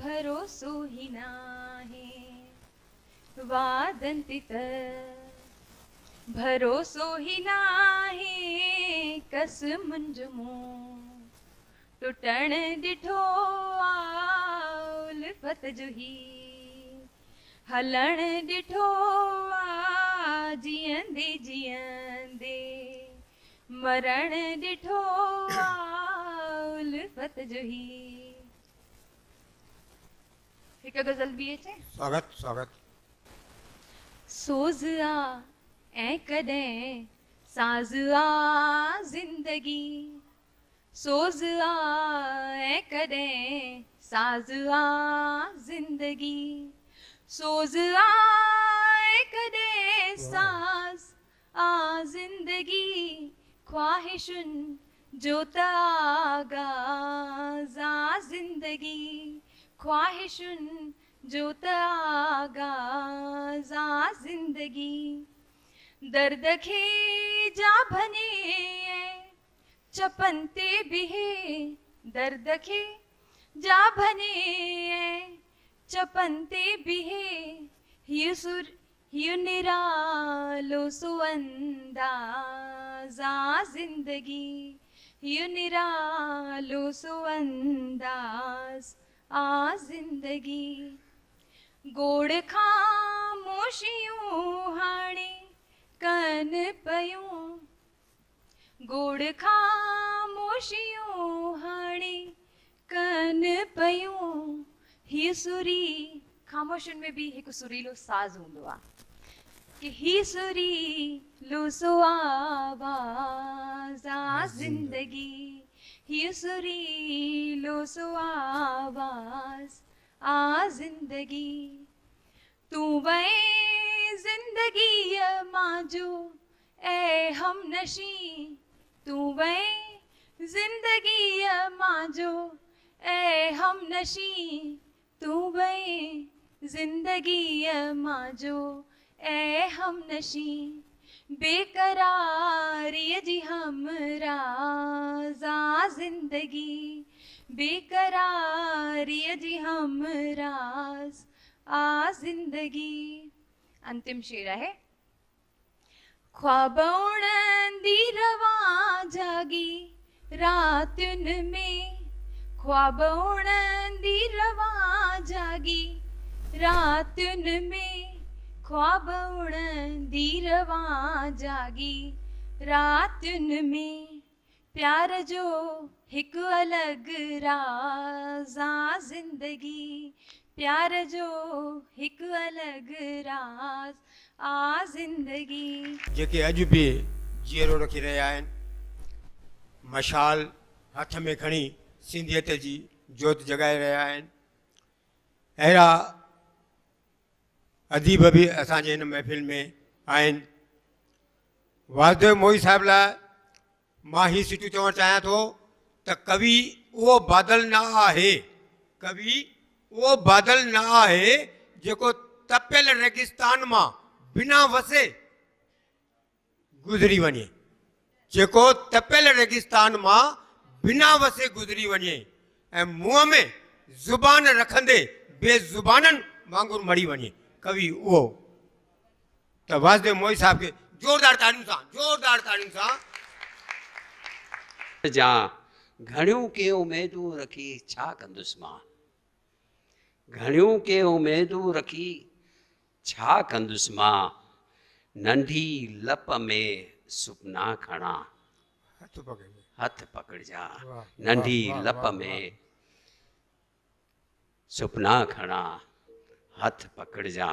S5: भरोसो ही नाहे वादन ते त भरोसो ही नाहे कस मुंज मूं टुटण ॾिठो आ उल्फत जुही हलण ॾिठो आ जीअंदे जीअंदे मरण ॾिठो आ उल्फत जुही हिकु गज़ल बि अचे
S1: स्वागत स्वागत।
S5: सोज़ आ ऐं कॾहिं साज़ आ ज़िंदगी सोज़ आ ऐं कॾहिं साज़ आ ज़िंदगी सोज़ आ ऐं कॾहिं साज़ आ ज़िंदगी ख्वाहिशुनि जो त आगाज़ आ ज़िंदगी ख्वाहिशुनि जो त आगाज़ आ ज़िंदगी दर्द खे जा भने चपन ते बिहे दर्द खे जा भने चपन ते बिहे हियो निरालो सो अंदाज़ आ ज़िंदगी हियो निरालो सो अंदाज़ आ ज़िंदगी गोड़ खामोशियूं हाणे कन पयूं गोड़ खामोशियूं हाणे कन पयूं ही सुरी खामोशियुनि में भी हिकु सुरीलो साज़ हूंदो आहे कि ही सुरीलो सो आवाज़ आ ज़िंदगी ही सुरीलो सो आवाज़ आ ज़िंदगी तूं वए ज़िंदगी मांजो ए हम नशी तूं वए ज़िंदगी मांजो ए हम नशी तूं वए ज़िंदगी मांजो ए हम नशी बेकरारी जी हमराज़ आ ज़िंदगी बेकरारी जी हमराज़ आ ज़िंदगी अंतिम शेर है ख्वाब उड़ंदी रवां जागी रातुनि में ख्वाब उड़ंदी रवां जागी रातुनि में ख्वाब उड़ंदी रवां जागी रातुनि में प्यार जो हिकु अलॻि राज़ आ ज़िंदगी प्यार जो हिकु अलॻि राज़ आ ज़िंदगी
S1: जेके अॼु बि जीअरो रखी रहिया आहिनि मशाल हथ में खणी सिंधियत जी जोत जॻाए रहिया आहिनि अहिड़ा अदीब बि असांजे हिन महफ़िल में आहिनि वासुदेव मोही साहिब लाइ मां ही सिटियूं चवणु चाहियां थो त कवि उहो बादल न आहे कवि उहो बादल न आहे जेको तपियल रेगिस्तान मां बिना वसे गुज़री वञे जेको तपियल रेगिस्तान मां बिना वसे गुज़री वञे ऐं मुंहं में ज़ुबान रखंदे बेज़ुबाननि वांगुरु मरी वञे कवि उहो त वासुदेव मोही साहिब खे ज़ोरदार ताड़ियुनि सां
S6: जा घणियूं के उमेदूं रखी छा कंदुसि मां घणियूं के उमेदूं रखी छा कंदुसि मां नंढी लप में सुपना खणा हथ पकड़जा नंढी लप में सुपना खणा हथ पकड़जा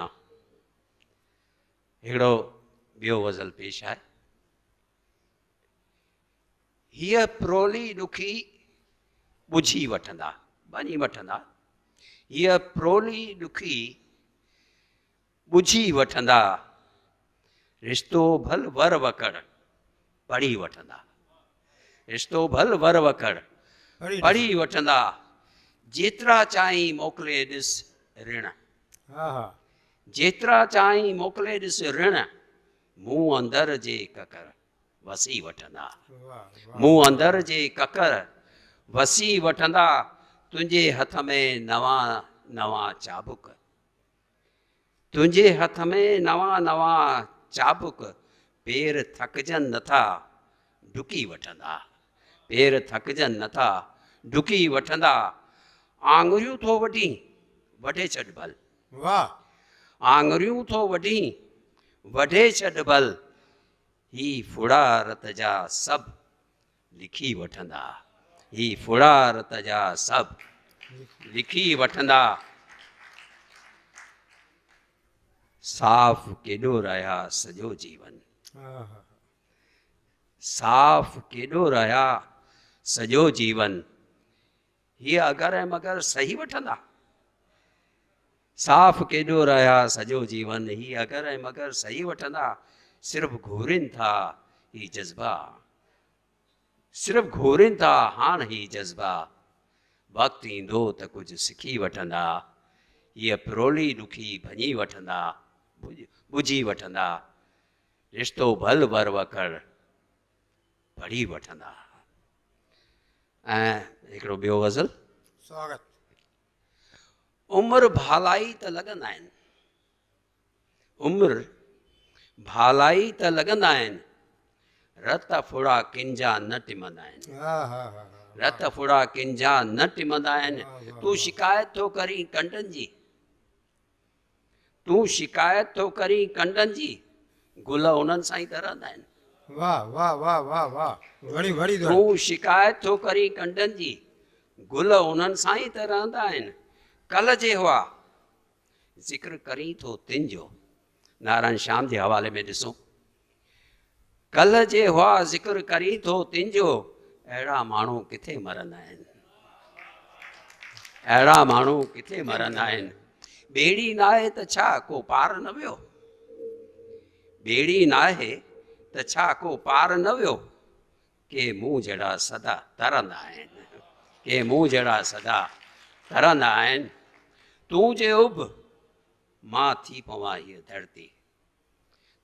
S6: हिकिड़ो ॿियो गज़ल पेश आहे हीअ प्रोली ॾुखी ॿुझी वठंदा, वञी वठंदा। हीअ प्रोली ॾुखी ॿुझी वठंदा, रिश्तो भल वर वकड़ पढ़ी वठंदा। रिश्तो भल वर वकड़ पढ़ी वठंदा। जेतिरा चाहीं मोकिले ॾिस ऋण,
S1: हा हा
S6: जेतिरा चाहीं मोकिले ॾिस ऋण, मूं अंदर जे ककर वसी वठंदा। मूं अंदर जे ककर वसी वठंदा। तुंहिंजे हथ में नवां नवां चाबुक, तुंहिंजे हथ में नवां नवां चाबुक, पेर थकजनि नथा डुकी वठंदा। पेर थकजनि नथा डुकी वठंदा। आङुरियूं थो वठी वढे छॾ भल,
S1: वाह
S6: आङुरियूं थो वठी वढे छॾ भल, ही फुड़ारत जा सभु लिखी वठंदा। ही फुड़ारत जा सभु लिखी वठंदा। साफ़ केॾो रहिया सॼो जीवन,
S1: हा हा
S6: साफ़ केॾो रहिया सॼो जीवन, हीअ अगर ऐं मगर सही वठंदा। साफ़ केॾो रहिया सॼो जीवन, हीअ अगर ऐं मगर सही वठंदा। सिर्फ़ु घोरनि था ही जज़्बा, सिर्फ़ु घोरनि था हाण ही जज़्बा, वक़्तु ईंदो त कुझु सिखी वठंदा। हीअ प्रोली ॾुखी भञी वठंदा, ॿुझी वठंदा। रिश्तो भल वर वकड़ पढ़ी वठंदा। ऐं हिकिड़ो ॿियो ग़ज़ल।
S1: स्वागत।
S6: उमिरि भालाई त लॻंदा आहिनि, उमिरि भालाई त लॻंदा आहिनि, रत फुड़ा किंजा न टिमंदा आहिनि।
S1: हा हा हा
S6: रत फुड़ा किंजा न टिमंदा आहिनि। तूं शिकायत थो करी कंडनि जी, तूं शिकायत थो करी कंडनि जी, गुल उन्हनि सां ई त रहंदा आहिनि।
S1: वाह वाह वाह वाह वाह वड़ी वड़ी दो।
S6: तूं शिकायत थो करी कंडनि जी, गुल उन्हनि सां ई त रहंदा आहिनि। कल जे हुआ ज़िक्र करी थो तिन जो, नारायण श्याम जे हवाले में ॾिसूं। कल जे हुआ ज़िक्र करी थो तिन जो, अहिड़ा माण्हू किथे मरंदा आहिनि, अहिड़ा माण्हू किथे मरंदा आहिनि। ॿेड़ी नाहे त छा को पार न वियो, ॿेड़ी नाहे त छा को पार न वियो, के मूं जहिड़ा सदा तरंदा आहिनि, के मूं जहिड़ा सदा तरंदा आहिनि। तूं जे उभ मां थी पवां हीअ धरती,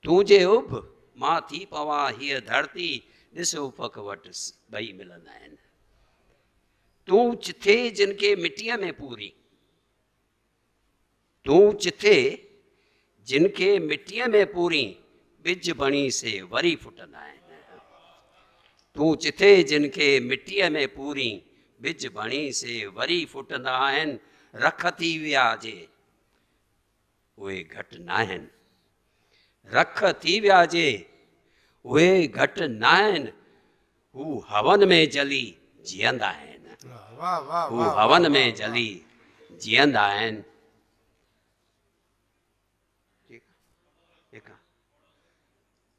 S6: तूं जे उभ मां थी पवां हीअ धरती, ॾिस उफ़क़ वटि ॿई मिलंदा आहिनि। तूं चिथे जिन खे मिटीअ में पूरी, तूं चिथे जिन खे मिटीअ में पूरी, ॿिज बणी से वरी फुटंदा आहिनि। तूं चिथे जिन खे मिटीअ में पूरी, ॿिज बणी से वरी फुटंदा आहिनि। रख थी विया जे उहे घटि न आहिनि, रख थी विया जे उहे घटि न आहिनि। हू हवन में जली जीअंदा आहिनि,
S1: वाह वाह
S6: हू
S1: वाह
S6: हवन में जली जीअंदा आहिनि।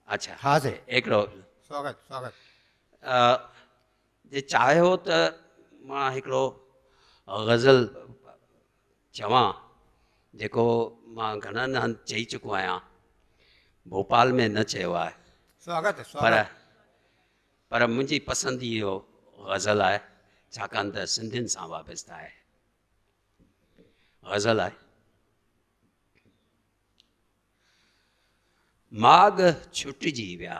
S6: अच्छा
S1: हाँ से
S6: हिकिड़ो
S1: स्वागत स्वागत।
S6: जे चाहियो त मां हिकिड़ो ग़ज़ल चवां, जेको मां घणनि हंधि चई चुको आहियां, भोपाल में न चयो आहे,
S1: स्वागत
S6: पर
S1: स्वागत।
S6: पर मुंहिंजी पसंदि इहो ग़ज़ल आहे, छाकाणि त सिंधियुनि सां वाबस्ता आहे। ग़ज़ल आहे। माॻ छुटिजी विया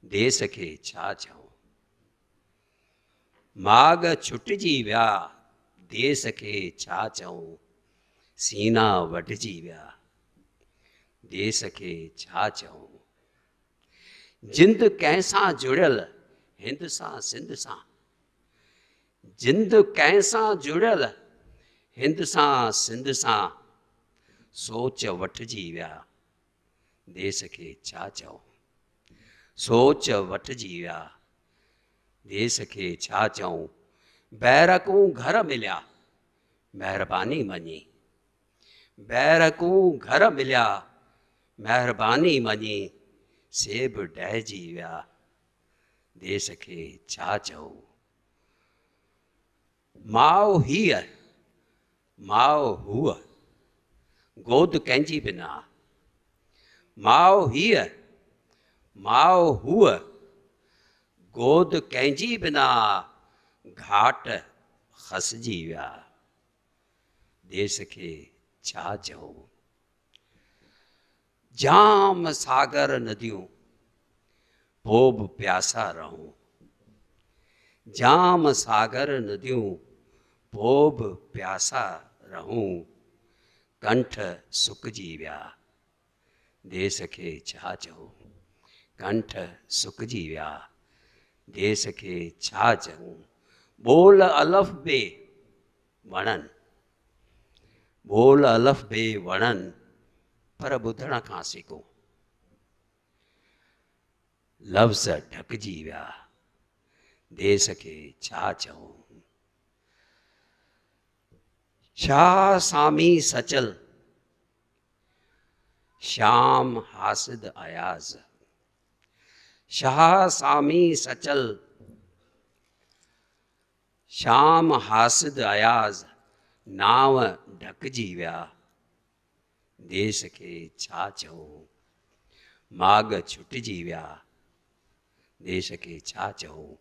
S6: देस खे छा चऊं, माॻ छुटिजी विया देस खे छा चऊं, सीना वढिजी विया देस खे छा चऊं। जिंद कंहिंसां जुड़ियल हिंद सां सिंध सां, जिंद कंहिंसां जुड़ियल हिंद सां सिंध सां, सोच वठिजी विया देस खे छा चऊं, सोच वठिजी विया देस खे छा चऊं। बैरकूं घर मिलिया महिरबानी मञी, बैरकूं घर मिलिया महिरबानी मञी, सेब ढहिजी विया देश खे छा चऊं। माउ हीअ माउ हूअ गोद कंहिंजी बिना, माउ हीअ माउ हूअ गोद कंहिंजी बिना, घाट खसिजी विया देश खे छा चऊं। जाम सागर नदियूं पोइ बि प्यासा रहूं, जाम सागर नदियूं पोइ बि प्यासा रहूं, कंठ सुकजी विया देश खे छा चऊं। कंठ सुकजी विया देश खे छा चऊं। बोल अलफ बे वणनि, बोल अलफ बे वणनि, पर ॿुधण खां सिको। लफ़्ज़ ढकिजी विया देश खे छा चऊं। शाह सामी सचल श्याम हासिद अयाज़, शाह सामी सचल श्याम हासिद अयाज़, नाव ढकिजी विया देश खे छा चऊं। माग छुटिजी विया देश खे छा चऊं।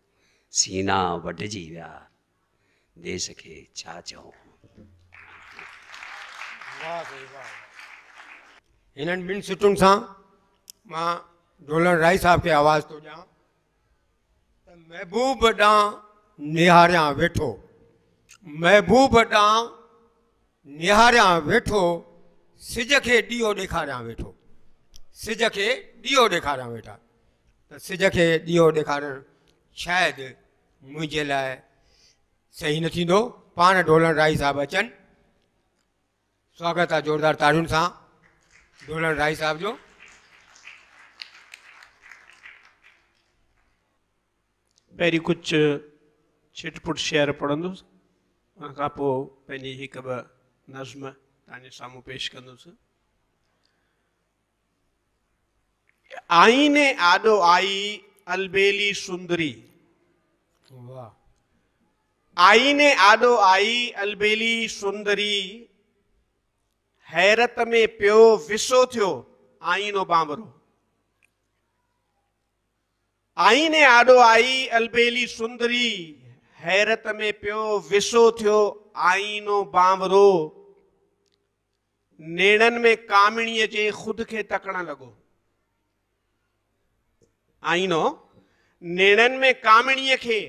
S6: सीना वढिजी विया देश खे छा चऊं।
S1: हिननि ॿिनि सिटुनि सां मां ढोलण राय साहब खे आवाज़ थो ॾियां त महबूब ॾांहुं निहारियां वेठो, महबूब ॾांहुं निहारियां वेठो, सिज खे ॾीओ ॾेखारियां वेठो, सिज खे ॾीओ ॾेखारियां वेठा। त सिज खे ॾीओ ॾेखारणु शायदि मुंहिंजे लाइ सही न थींदो। पाण ढोलण राय साहब अचनि। स्वागत आहे ज़ोरदार तारियुनि सां ढोलण राय साहब जो।
S7: पहिरीं कुझु छिटपुट शेयर पढ़ंदुसि, उन खां पोइ पंहिंजी हिकु ॿ नज़्म तव्हांजे साम्हूं पेश कंदुसि। आईने आॾो आई अलबेली सुंदरी,
S1: वाह।
S7: आईने आॾो आई अलबेली सुंदरी, हैरत में पियो विसो थियो आईनो बांबरो। आईने आॾो आई अलबेली सुंदरी, हैरत में पियो विसो थियो आईनो बांबरो। नेणनि में कामिणीअ जे ख़ुदि खे तकण लॻो। आईनो नेणनि में कामिणीअ खे,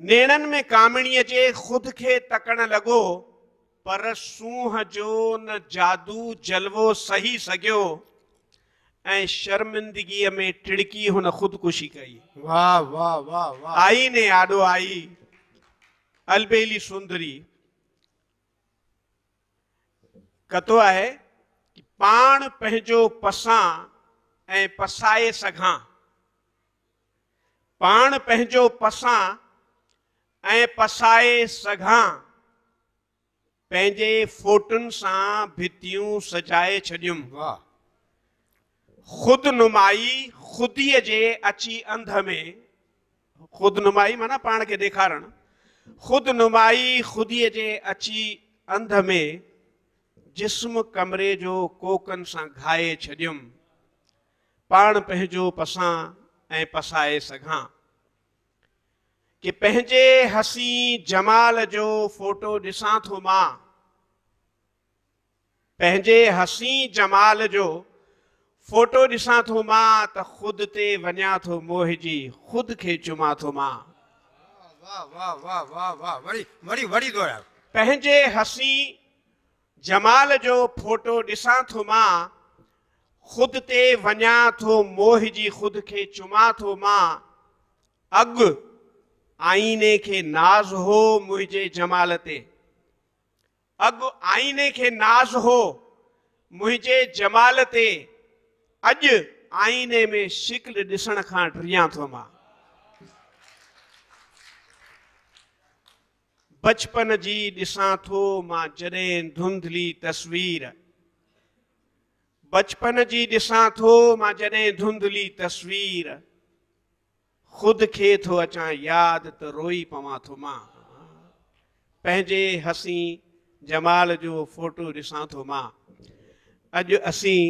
S7: नेणनि में कामिणीअ जे ख़ुदि खे तकण लॻो, पर सूंहं जो न जादू जलवो सही सघियो, ऐं शर्मिंदगीअ में टिड़की हुन ख़ुदकुशी कई।
S1: वाह वाह वाह वाह।
S7: आईने आॾो आई अलबेली सुंदरी। कतो आहे कि पाण पंहिंजो पसां ऐं पसाए सघां, पाण पंहिंजो पसां ऐं पसाए सघां, पंहिंजे फोटुनि सां भितियूं सजाए छॾियुमि।
S1: वाह।
S7: ख़ुदि नुमाई ख़ुदीअ जे अची अंध में, ख़ुदि नुमाई माना पाण खे ॾेखारणु, ख़ुदि नुमाई ख़ुदीअ जे अची अंध में, जिस्म कमरे जो कोकनि सां घाए छॾियुमि, पाण पंहिंजो पसां ऐं पसाए सघां। कि पंहिंजे हसी जमाल जो फोटो ॾिसां थो मां, पंहिंजे हसी जमाल जो फोटो ॾिसां थो मां, त ख़ुदि ते वञा थो मोहिजी ख़ुदि खे चुमां थो मां।
S1: वाह वाह वाह वाह वाह। वरी वरी वरी दोहरायो।
S7: पंहिंजे हसी जमाल जो फोटो ॾिसां थो मां, ख़ुदि ते वञा थो मोहिजी ख़ुदि खे चुमां थो मां। अॻु आईने खे नाज़ हो मुंहिंजे जमाल ते, अॻु आईने खे नाज़ हो मुंहिंजे जमाल ते, अॼु आईने में शिकिल ॾिसण खां डरियां थो मां। बचपन जी ॾिसां थो मां जॾहिं धुंधली तस्वीर, बचपन जी ॾिसां थो मां जॾहिं धुंधली तस्वीर, ख़ुदि खे थो अचां यादि त रोई पवां थो मां, पंहिंजे हसी जमाल जो फोटो ॾिसां थो मां। अॼु असीं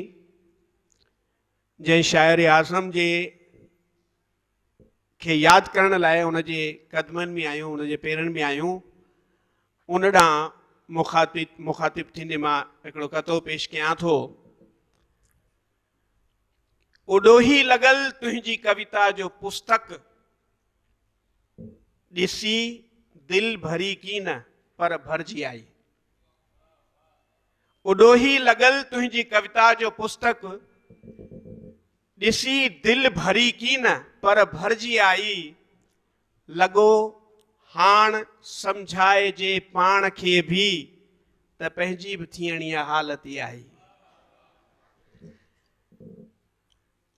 S7: जंहिं शाइर आज़म जे खे यादि करण लाइ उन जे क़दमनि में आहियूं, उन जे पेरनि में आहियूं, उन ॾांहुं मुखातिब थींदे मां हिकिड़ो कतो पेश कयां थो। उॾोही लॻल तुंहिंजी कविता जो पुस्तक, ॾिसी दिलि भरी की न पर भरिजी आई। उॾोही लॻल तुंहिंजी कविता जो पुस्तक, ॾिसी दिलि भरी की न पर भरिजी आई। लॻो हाण सम्झाए जे पाण खे बि त पंहिंजी बि थियणी हालत ई आई।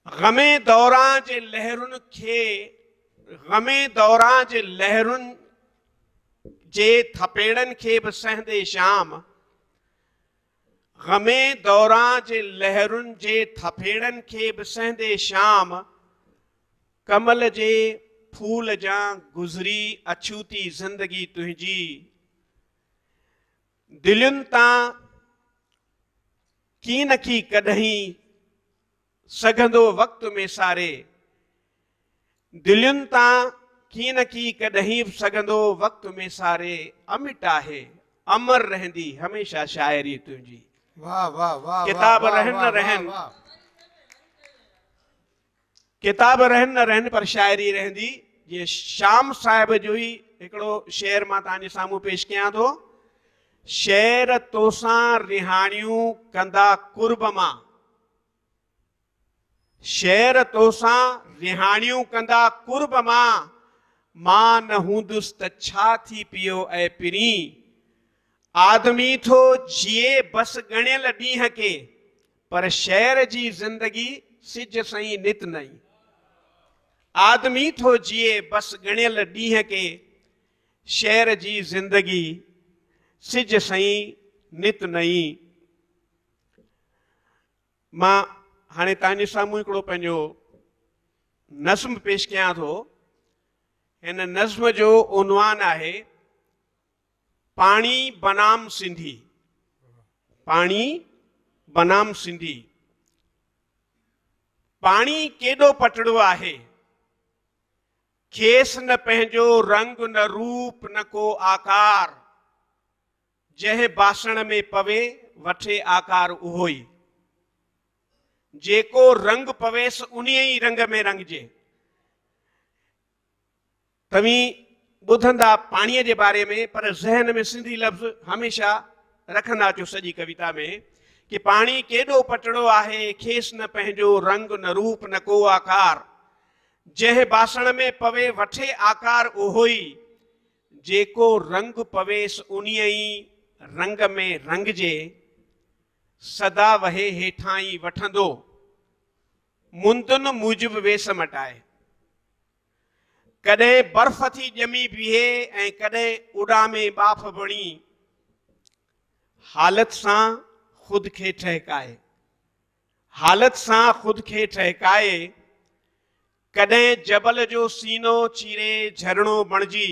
S7: ग़मे दौरां जे लहरुनि खे, ग़मे दौरां जे लहरुनि जे थपेड़नि खे बि सहंदे शाम, ग़मे दौरां जे लहरुनि जे थपेड़नि खे बि सहंदे शाम, कमल जे फूल जा गुज़री अछूती ज़िंदगी तुंहिंजी। दिलियुनि तां की न की कॾहिं सघंदो वक़्तु में सारे, दिलियुनि तां की न की कॾहिं सघंदो वक़्तु में सारे। अमिट आहे अमर रहंदी हमेशा शाइरी तुंहिंजी।
S1: वाह वाह वाह,
S7: किताब रहन न रहन, किताब रहन न रहन पर शाइरी रहंदी। ये शाम साहिब जो ही हिकिड़ो शेर मां तव्हांजे साम्हूं पेश कयां थो। शेर तोसां रिहाणियूं कंदा कुर्ब मां, शेर तोसां रिहाणियूं कंदा कुर्ब मां, मां न हूंदुसि त छा थी पियो ऐं पिरी। आदमी थो जिए बस ॻणियल ॾींहं के, पर शेर जी ज़िंदगी सिज सही नित नई। आदमी थो जिए बस ॻणियल ॾींहं के, शेर जी ज़िंदगी सिज सही नित नई। मां हाणे तव्हांजे साम्हूं हिकिड़ो पंहिंजो नज़्म पेश कयां थो। हिन नज़्म जो उनवान आहे पाणी बनाम सिंधी। पाणी बनाम सिंधी। पाणी केॾो पटड़ो आहे, खेसि न पंहिंजो रंग न रूप न को आकार, जंहिं बासण में पवे वठे आकार उहो ई। जेको रंग पवेसि उन ई रंग में रंगजे। तव्हीं ॿुधंदा पाणीअ जे बारे में, पर ज़हन में सिंधी लफ़्ज़ हमेशा रखंदा अचो सॼी कविता में कि पाणी केॾो पटड़ो आहे, खेसि न पंहिंजो रंग न रूप न को आकार, जंहिं बासण में पवे वठे आकार उहो ई। जेको रंग पवेसि उन ई रंग में रंगजे, सदा वहे हेठां ई वठंदो, मुंदुनि मूजिब वेस मटाए। कॾहिं बर्फ़ थी ॼमी बीहे ऐं कॾहिं उॾामे बाफ़ बणी, हालत सां ख़ुदि खे ठहिकाए। हालत सां ख़ुदि खे ठहिकाए। कॾहिं जबल जो सीनो चीरे झरणो बणिजी,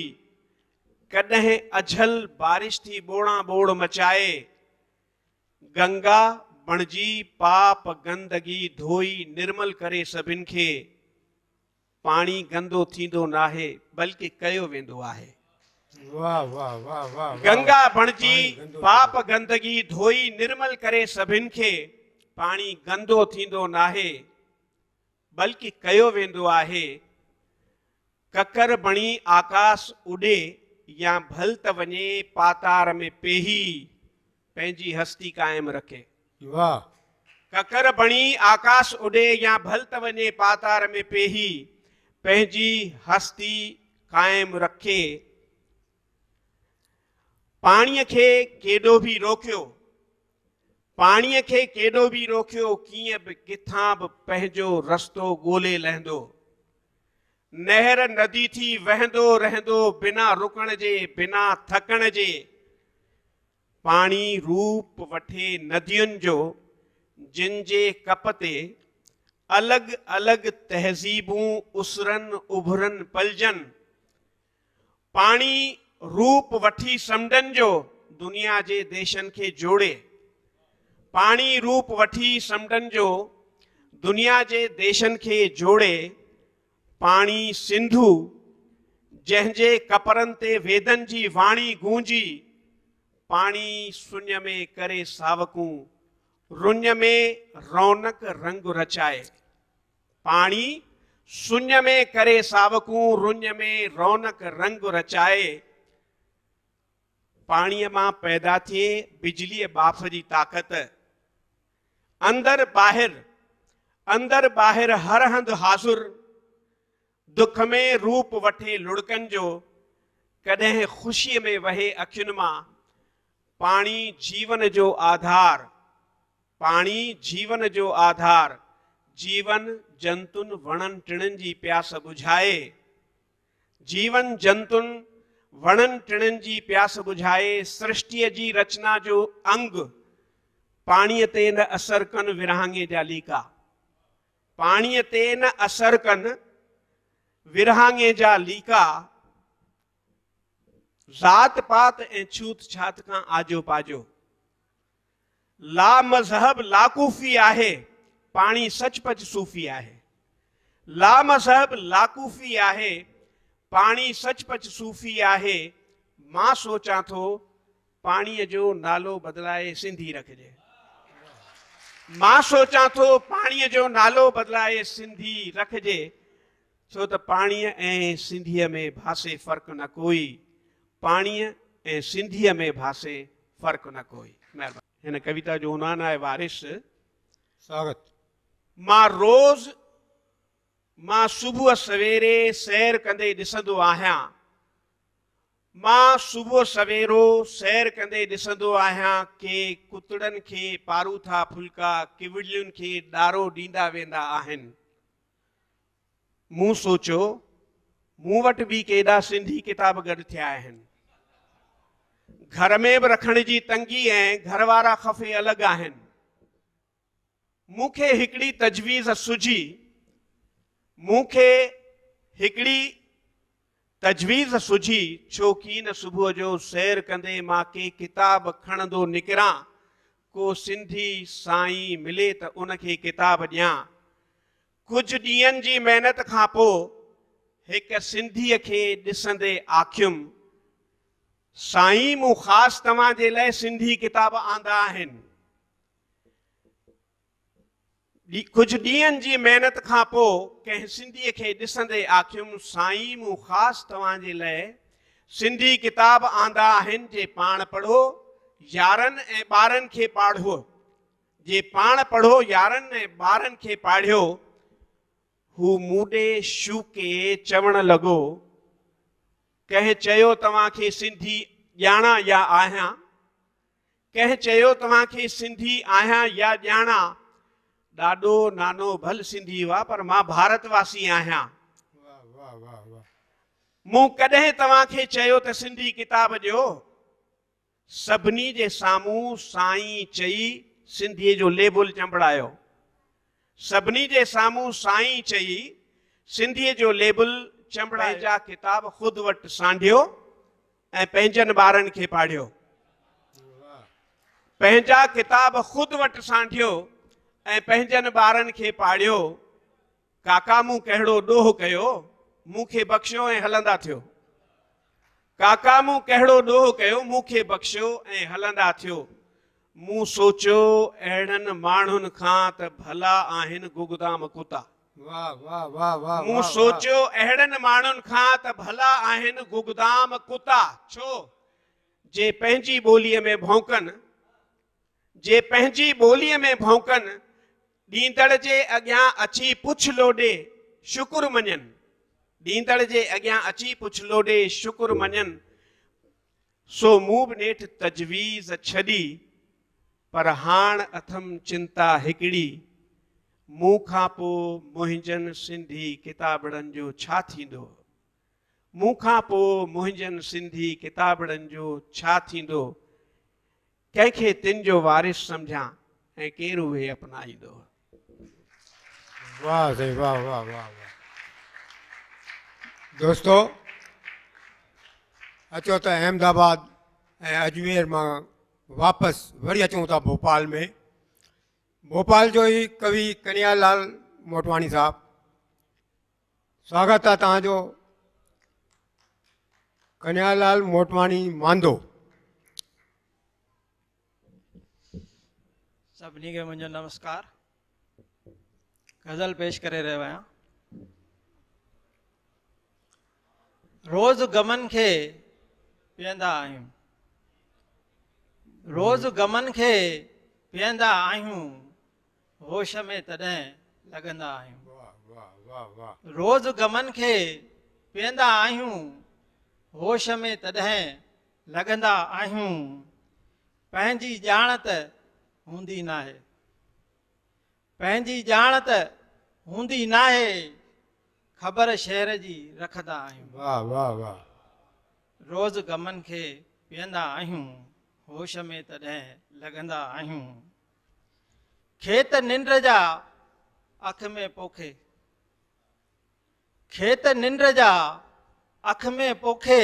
S7: कॾहिं अझल बारिश थी ॿोड़ा ॿोड़ मचाए। गंगा बणिजी पाप गंदगी धोई निर्मल करे सभिनि खे, पाणी गंदो थींदो नाहे बल्कि कयो वेंदो आहे।
S1: वाह वाह वाह वाह।
S7: गंगा बणिजी पाप गंदगी धोई निर्मल करे सभिनि खे, पाणी गंदो थींदो नाहे बल्कि कयो वेंदो आहे। ककर बणी आकाश उॾे या भल त वञे पातार में पेही, पंहिंजी हस्ती कायम रखे।
S1: वाह।
S7: ककर बणी आकाश उॾे या भल त वञे पातार में पेही, पंहिंजी हस्ती कायम रखे। पाणीअ खे केॾो बि रोकियो, पाणीअ खे केॾो बि रोकियो, कीअं बि किथां बि पंहिंजो रस्तो ॻोल्हे लहंदो। नहर नदी थी वहंदो रहंदो बिना रुकण जे बिना थकण जे। पाणी रूप वठे नदियुनि जो, जिन जे कप ते अलग अलग तहज़ीबूं उसरन उभरन पलजन, पाणी रूप वठी समुंडनि जो दुनिया जे देशनि खे जोड़े, पाणी रूप वठी समुंडनि जो दुनिया जे देशनि खे जोड़े, पाणी सिंधु जंहिंजे कपरनि ते वेदनि जी वाणी गूंजी, पाणी सुञ में करे सावकूं रुञ में रौनक रंग रचाए, पाणी सुञ में करे सावकूं रुञ में रौनक रंग रचाए, पाणीअ मां पैदा थिए बिजलीअ बाफ़ जी ताक़त, अंदर ॿाहिरि हर हंधि हाज़ुर, दुख में रूप वठे लुड़कनि जो, कॾहिं ख़ुशीअ में वहे अखियुनि मां, पाणी जीवन जो आधार, पाणी जीवन जो आधार, जीवन जंतुनि वणनि टिणनि जी प्यास बुझाए, जीवन जंतुनि वणनि टिणनि जी प्यास बुझाए, सृष्टिअ जी रचना जो अंग, पाणीअ ते न असर कनि विरहाङे जा लीका, पाणीअ ते न असर कनि विरहाङे जा लीका, ज़ात पात ऐं छूत छात खां आजो पाजो, ला मज़हब लाकूफ़ी आहे, पाणी सचपच सूफ़ी आहे, ला मज़हब लाकूफ़ी आहे, पाणी सचपच सूफ़ी आहे, मां सोचां थो पाणीअ जो नालो बदिलाए सिंधी रखिजे, मां सोचां थो पाणीअ जो नालो बदिलाए सिंधी रखिजे, छो त पाणीअ ऐं सिंधीअ में भासे फ़र्क़ु न कोई, पाणीअ ऐं सिंधीअ में भासे फ़र्क़ु न कोई। महिरबानी। हिन कविता जो उन्वान आहे वारिस।
S1: स्वागत।
S7: मां सुबुह सवेरे सैर कंदे ॾिसंदो आहियां, मां सुबुह सवेरो सैर कंदे ॾिसंदो आहियां के कुतड़नि खे पारूथा फुल्का किविड़ियुनि खे ॾारो ॾींदा वेंदा आहिनि। मूं सोचियो मूं वटि बि केॾा सिंधी किताब गॾु थिया आहिनि, घर में बि रखण जी तंगी ऐं घर वारा ख़फ़े अलॻि आहिनि। मूंखे हिकिड़ी तजवीज़ सुझी, मूंखे हिकिड़ी तजवीज़ सुझी, छो की न सुबुह जो सैर कंदे मां के किताब खणंदो निकिरां, को सिंधी साईं मिले त उनखे किताब ॾियां। कुझु ॾींहंनि जी महिनत खां पोइ हिकु सिंधीअ खे ॾिसंदे आखियुमि, साईं मूं ख़ासि तव्हांजे लाइ सिंधी किताब आंदा आहिनि। कुझु ॾींहंनि जी महिनत खां पोइ कंहिं सिंधीअ खे ॾिसंदे आखियुमि, साईं मूं ख़ासि तव्हांजे लाइ सिंधी किताब आंदा आहिनि, जे पाण पढ़ो यारनि ऐं ॿारनि खे पाढ़ो, जे पाण पढ़ो यारनि ऐं ॿारनि खे पाढ़ियो। हू मूॾे शूके चवण लॻो, कंहिं चयो तव्हांखे सिंधी ॼाणा या आहियां, कंहिं चयो तव्हांखे सिंधी आहियां या ॼाणा, ॾाढो नानो भल सिंधी हुआ पर मां भारतवासी आहियां। मूं कॾहिं तव्हांखे चयो त सिंधी किताब ॾियो, सभिनी जे साम्हूं साईं चई सिंधीअ जो लेबल चंबड़ायो, सभिनी जे साम्हूं साईं चई सिंधीअ जो लेबल चंबड़ाए जा किताब ख़ुदि वटि सांढियो ऐं पंहिंजनि ॿारनि खे पाढ़ियो, पंहिंजा किताब ख़ुदि वटि सांढियो ऐं पंहिंजनि ॿारनि खे पाढ़ियो। काका मूं कहिड़ो ॾोह कयो, मूंखे बख़्शियो ऐं हलंदा थियो, काका मूं कहिड़ो ॾोह कयो, मूंखे बख़्शियो ऐं हलंदा थियो। मूं सोचियो अहिड़नि माण्हुनि खां त भला आहिनि गुगदाम कुता, मूं सोचियो अहिड़नि माण्हुनि खां त भला आहिनि गुगदाम कुता, छो जे पंहिंजी ॿोलीअ में भौंकनि, जे पंहिंजी ॿोलीअ में भौंकनि, ॾींदड़ जे अॻियां अची पुछ लोॾे शुकुर मञनि, ॾींदड़ जे अॻियां अची पुछ लोॾे शुकुर मञनि। सो मूं बि नेठि तजवीज़ छॾी, पर हाण अथमि चिंता हिकिड़ी, मूं खां पोइ मुंहिंजनि सिंधी किताबड़नि जो छा थींदो, मूं खां पोइ मुंहिंजनि सिंधी किताबड़नि जो छा थींदो। कंहिंखे तिन जो वारिस सम्झां ऐं केरु उहे अपनाईंदो।
S1: वाह साईं, वाह वाह वाह वाह। दोस्तों, अचो त अहमदाबाद ऐं अजमेर मां वापसि वरी अचूं था भोपाल में। भोपाल जो ई कवि कन्हैयालाल मोटवाणी साहब, स्वागत आहे तव्हांजो। कन्हैयालाल मोटवाणी मांदो।
S8: सभिनी खे मुंहिंजो नमस्कार। गज़ल पेश करे रहियो आहियां। रोज़ गमन खे पीअंदा आहियूं, रोज़ गमन खे पीअंदा आहियूं, होश में तॾहिं लॻंदा आहियूं।
S1: वाह वाह वाह वाह।
S8: रोज़ गमन खे पीअंदा आहियूं, होश में तॾहिं लॻंदा आहियूं। पंहिंजी ॼाण त हूंदी नाहे, पंहिंजी ॼाण त हूंदी नाहे, ख़बर शहर जी रखंदा आहियूं।
S1: वाह वाह वाह।
S8: रोज़ गमन खे पीअंदा आहियूं, होश में तॾहिं लॻंदा आहियूं। खेत निंड जा अख में पोखे, खेत निंड जा अख में पोखे,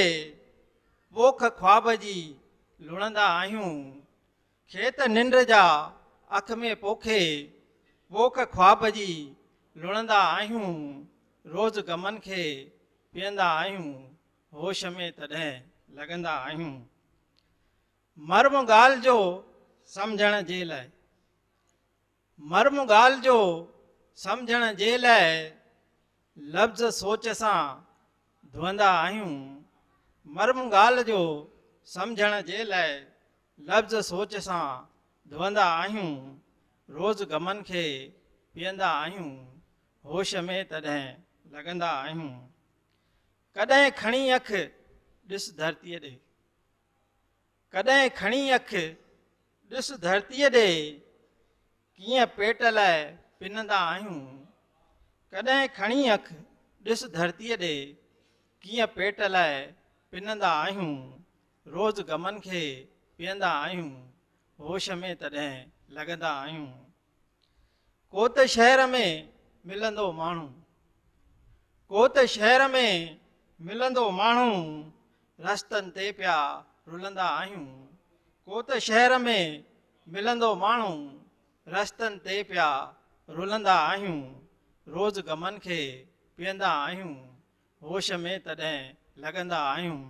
S8: पोख ख्वाब जी लुणंदा आहियूं। खेत निंड जा अख में पोखे, पोख ख्वाब जी लुणंदा आहियूं। रोज़ गमन खे पीअंदा आहियूं, होश में तॾहिं लॻंदा आहियूं। मर्म ॻाल्हि जो सम्झण जे लाइ, मर्म ॻाल्हि जो सम्झण जे लाइ, लफ़्ज़ सोच सां धुअंदा आहियूं। मर्म ॻाल्हि जो सम्झण जे लाइ, लफ़्ज़ सोच सां धुअंदा आहियूं। रोज़ गमन खे पीअंदा आहियूं, होश में तॾहिं लॻंदा आहियूं। कॾहिं खणी अख ॾिस धरतीअ ॾे, कॾहिं खणी अख ॾिस धरतीअ ॾे, कीअं पेट लाइ पिनंदा आहियूं। कॾहिं खणी अख ॾिस धरतीअ ॾे, कीअं पेट लाइ पिनंदा आहियूं। रोज़ गमन खे पीअंदा आहियूं, होश में तॾहिं लॻंदा आहियूं। को त शहर में मिलंदो माण्हू, को त शहर में मिलंदो माण्हू, रस्तनि ते पिया रुलंदा आहियूं। को त शहर में मिलंदो माण्हू, रस्तनि ते पिया रुलंदा आहियूं। रोज़ गमन खे पीअंदा आहियूं, होश में तॾहिं लॻंदा आहियूं।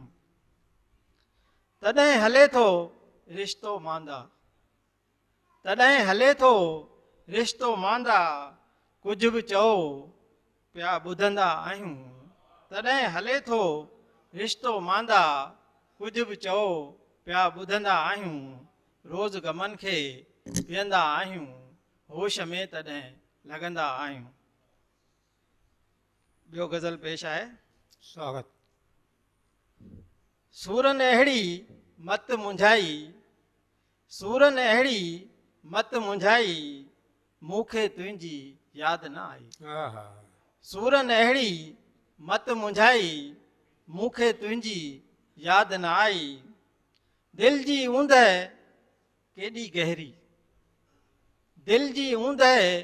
S8: तॾहिं हले थो रिश्तो मांदा, तॾहिं हले थो रिश्तो मांदा, कुझु बि चओ पिया ॿुधंदा आहियूं। तॾहिं हले थो रिश्तो मांदा, कुझु बि चओ पिया ॿुधंदा आहियूं। रोज़ गमन खे पीअंदा आहियूं, होश में तॾहिं लॻंदा आहियूं। ॿियो गज़ल पेश आहे।
S1: स्वागत।
S8: सूरन अहिड़ी मत मुंझाई, सूरन अहिड़ी मत मुंझाई, मूंखे तुंहिंजी यादि न आई।
S1: आहा।
S8: सूरन अहिड़ी मत मुंझाई, मूंखे तुंहिंजी यादि न आई। दिलि जी ऊंदहि केॾी गहरी, दिलि जी ऊंदहि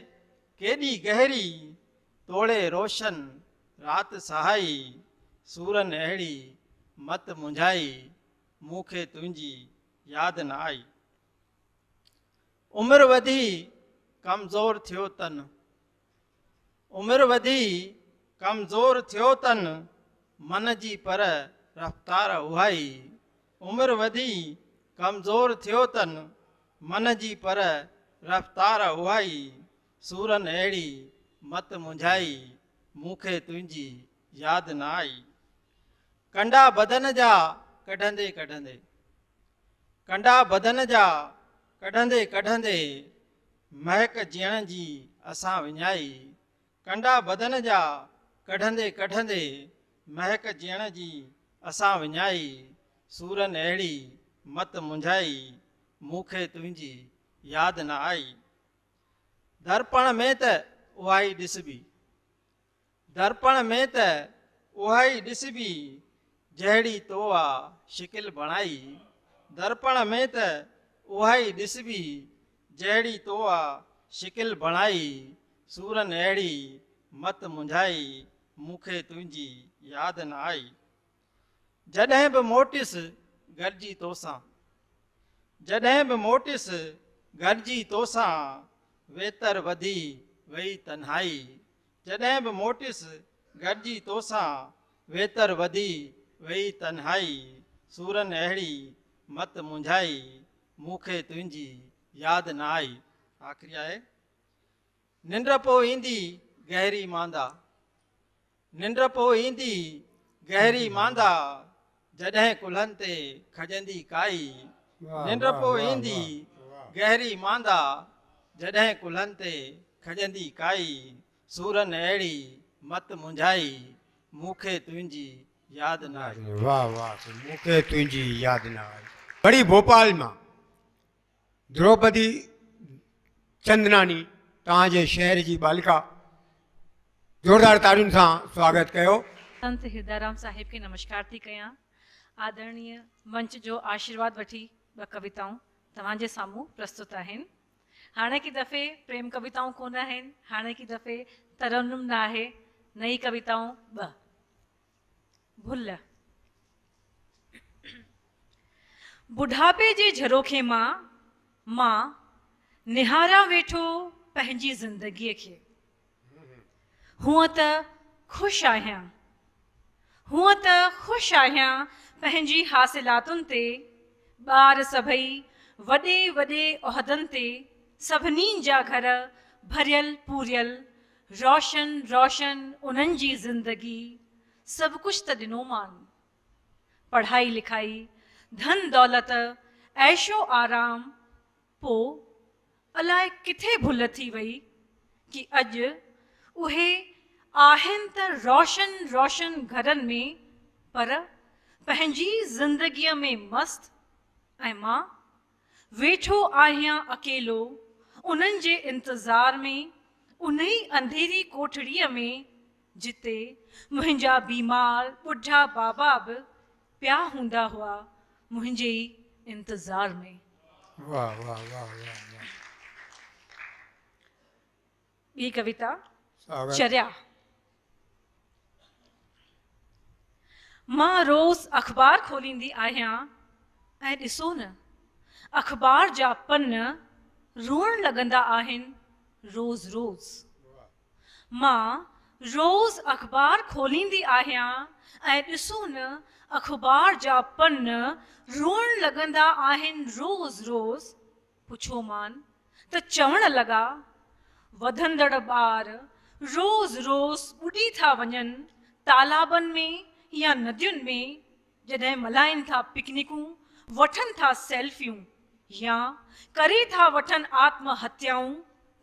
S8: केॾी गहरी, तोड़े रोशन राति सहाई। सूरन अहिड़ी मत मुंझाई, मूंखे तुंहिंजी यादि न आई। उमिरि वधी कमज़ोर थियो तन, उमिरि वधी कमज़ोर थियो तन, मन जी पर रफ़्तार उहाई। उमिरि वधी कमज़ोर थियो तन, मन जी पर रफ़्तार उहाई। सूरन अहिड़ी मत मुंझाई, मूंखे तुंहिंजी यादि न आई। कंडा बदन जा कढंदे कढंदे, कंडा बदन जा कढंदे कढंदे, महक जीअण जी असां विञाई। कंडा बदन जा कढंदे कढंदे, महक जीअण जी असां विञाई। सूरन अहिड़ी मत मुंझाई, मूंखे तुंहिंजी यादि न आई। दर्पण में त उहा ई ॾिसबी, दर्पण में त उहा ई ॾिसबी, जहिड़ी तो आहे शिकिल बणाई। दर्पण में त उहा ई ॾिसबी, जहिड़ी तो आहे शिकिल बणाई। सूरन अहिड़ी मत मुंझाई मूंखे तुंहिंजी यादि न आई। जॾहिं बि मोटिस गॾिजी तोसां, जॾहिं बि मोटिस गॾिजी तोसां, वेतर वधी वई तन्हाई। जॾहिं बि मोटिस गॾिजी तोसां, वेतर वधी वई तन्हाई। सूरन अहिड़ी मत मुंझाई मूंखे तुंहिंजी यादि न आई। आख़िरी आहे, निंड पोइ ईंदी गहरी मांदा, निंड पोइ ईंदी गहरी मांदा, जॾहिं कुल्हनि ते खजंदी काई। निंड पोइ ईंदी गहरी मांदा, जॾहिं कुल्हनि ते खजंदी काई। सूरन अहिड़ी मत मुंझाई मूंखे तुंहिंजी यादि न आई।
S1: वाह वाह, मूंखे तुंहिंजी यादि न आई। वरी भोपाल मां द्रौपदी चंदनानी, तव्हांजे शहर जी बालिका, ज़ोरदार तालियुनि सां स्वागत कयो।
S9: संत हृदयराम साहिब खे नमस्कार थी कयां। आदरणीय मंच जो आशीर्वाद वठी ॿ कविताऊं तव्हांजे साम्हूं प्रस्तुत आहिनि। हाणे की दफ़े प्रेम कविताऊं कोन आहिनि, हाणे की दफ़े तरन्नुम न आहे, नई कविताऊं ॿ। भुल। बुढ़ापे जे झरोखे मां निहारा वेठो पंहिंजी ज़िंदगीअ खे। हूअं त ख़ुशि आहियां, हूअं त ख़ुशि आहियां पंहिंजी हासिलातुनि ते। ॿार सभई वॾे वॾे उहिदनि ते, सभिनी जा घर भरियल पूरियल, रोशन रोशन उन्हनि जी ज़िंदगी। सभु कुझु त ॾिनो मान, पढ़ाई लिखाई, धन दौलत, ऐशो आराम। पोइ अलाए किथे भुल थी वई कि अॼु उहे आहिनि त रोशन रोशन घरनि में, पर पंहिंजी ज़िंदगीअ में मस्त। ऐं मां वेठो आहियां अकेलो उन्हनि जे इंतज़ार में, उन ई अंधेरी कोठड़ीअ में जिते मुंहिंजा बीमार ॿुढा बाबा बि पिया हूंदा हुआ मुंहिंजे ई इंतज़ार में।
S1: वाह वाह वाह वाह।
S9: ॿी कविता
S1: स्वागत।
S9: चर्या। मां रोज़ अख़बार खोलींदी आहियां ऐं ॾिसो न, अख़बार जा पन रोअण लॻंदा आहिनि रोज़ रोज़। मां रोज़ अख़बार खोलींदी आहियां ऐं ॾिसो न, अख़बार जा पन रोअण लॻंदा आहिनि रोज़ रोज़। पुछो मान त चवण लॻा, वधंदड़ ॿार रोज़ रोज़ ॿुॾी था वञनि तालाबनि में या नदियुनि में, जॾहिं मल्हाइनि था पिकनिकूं, वठनि था सेल्फियूं, या करे था वठनि आत्महत्याऊं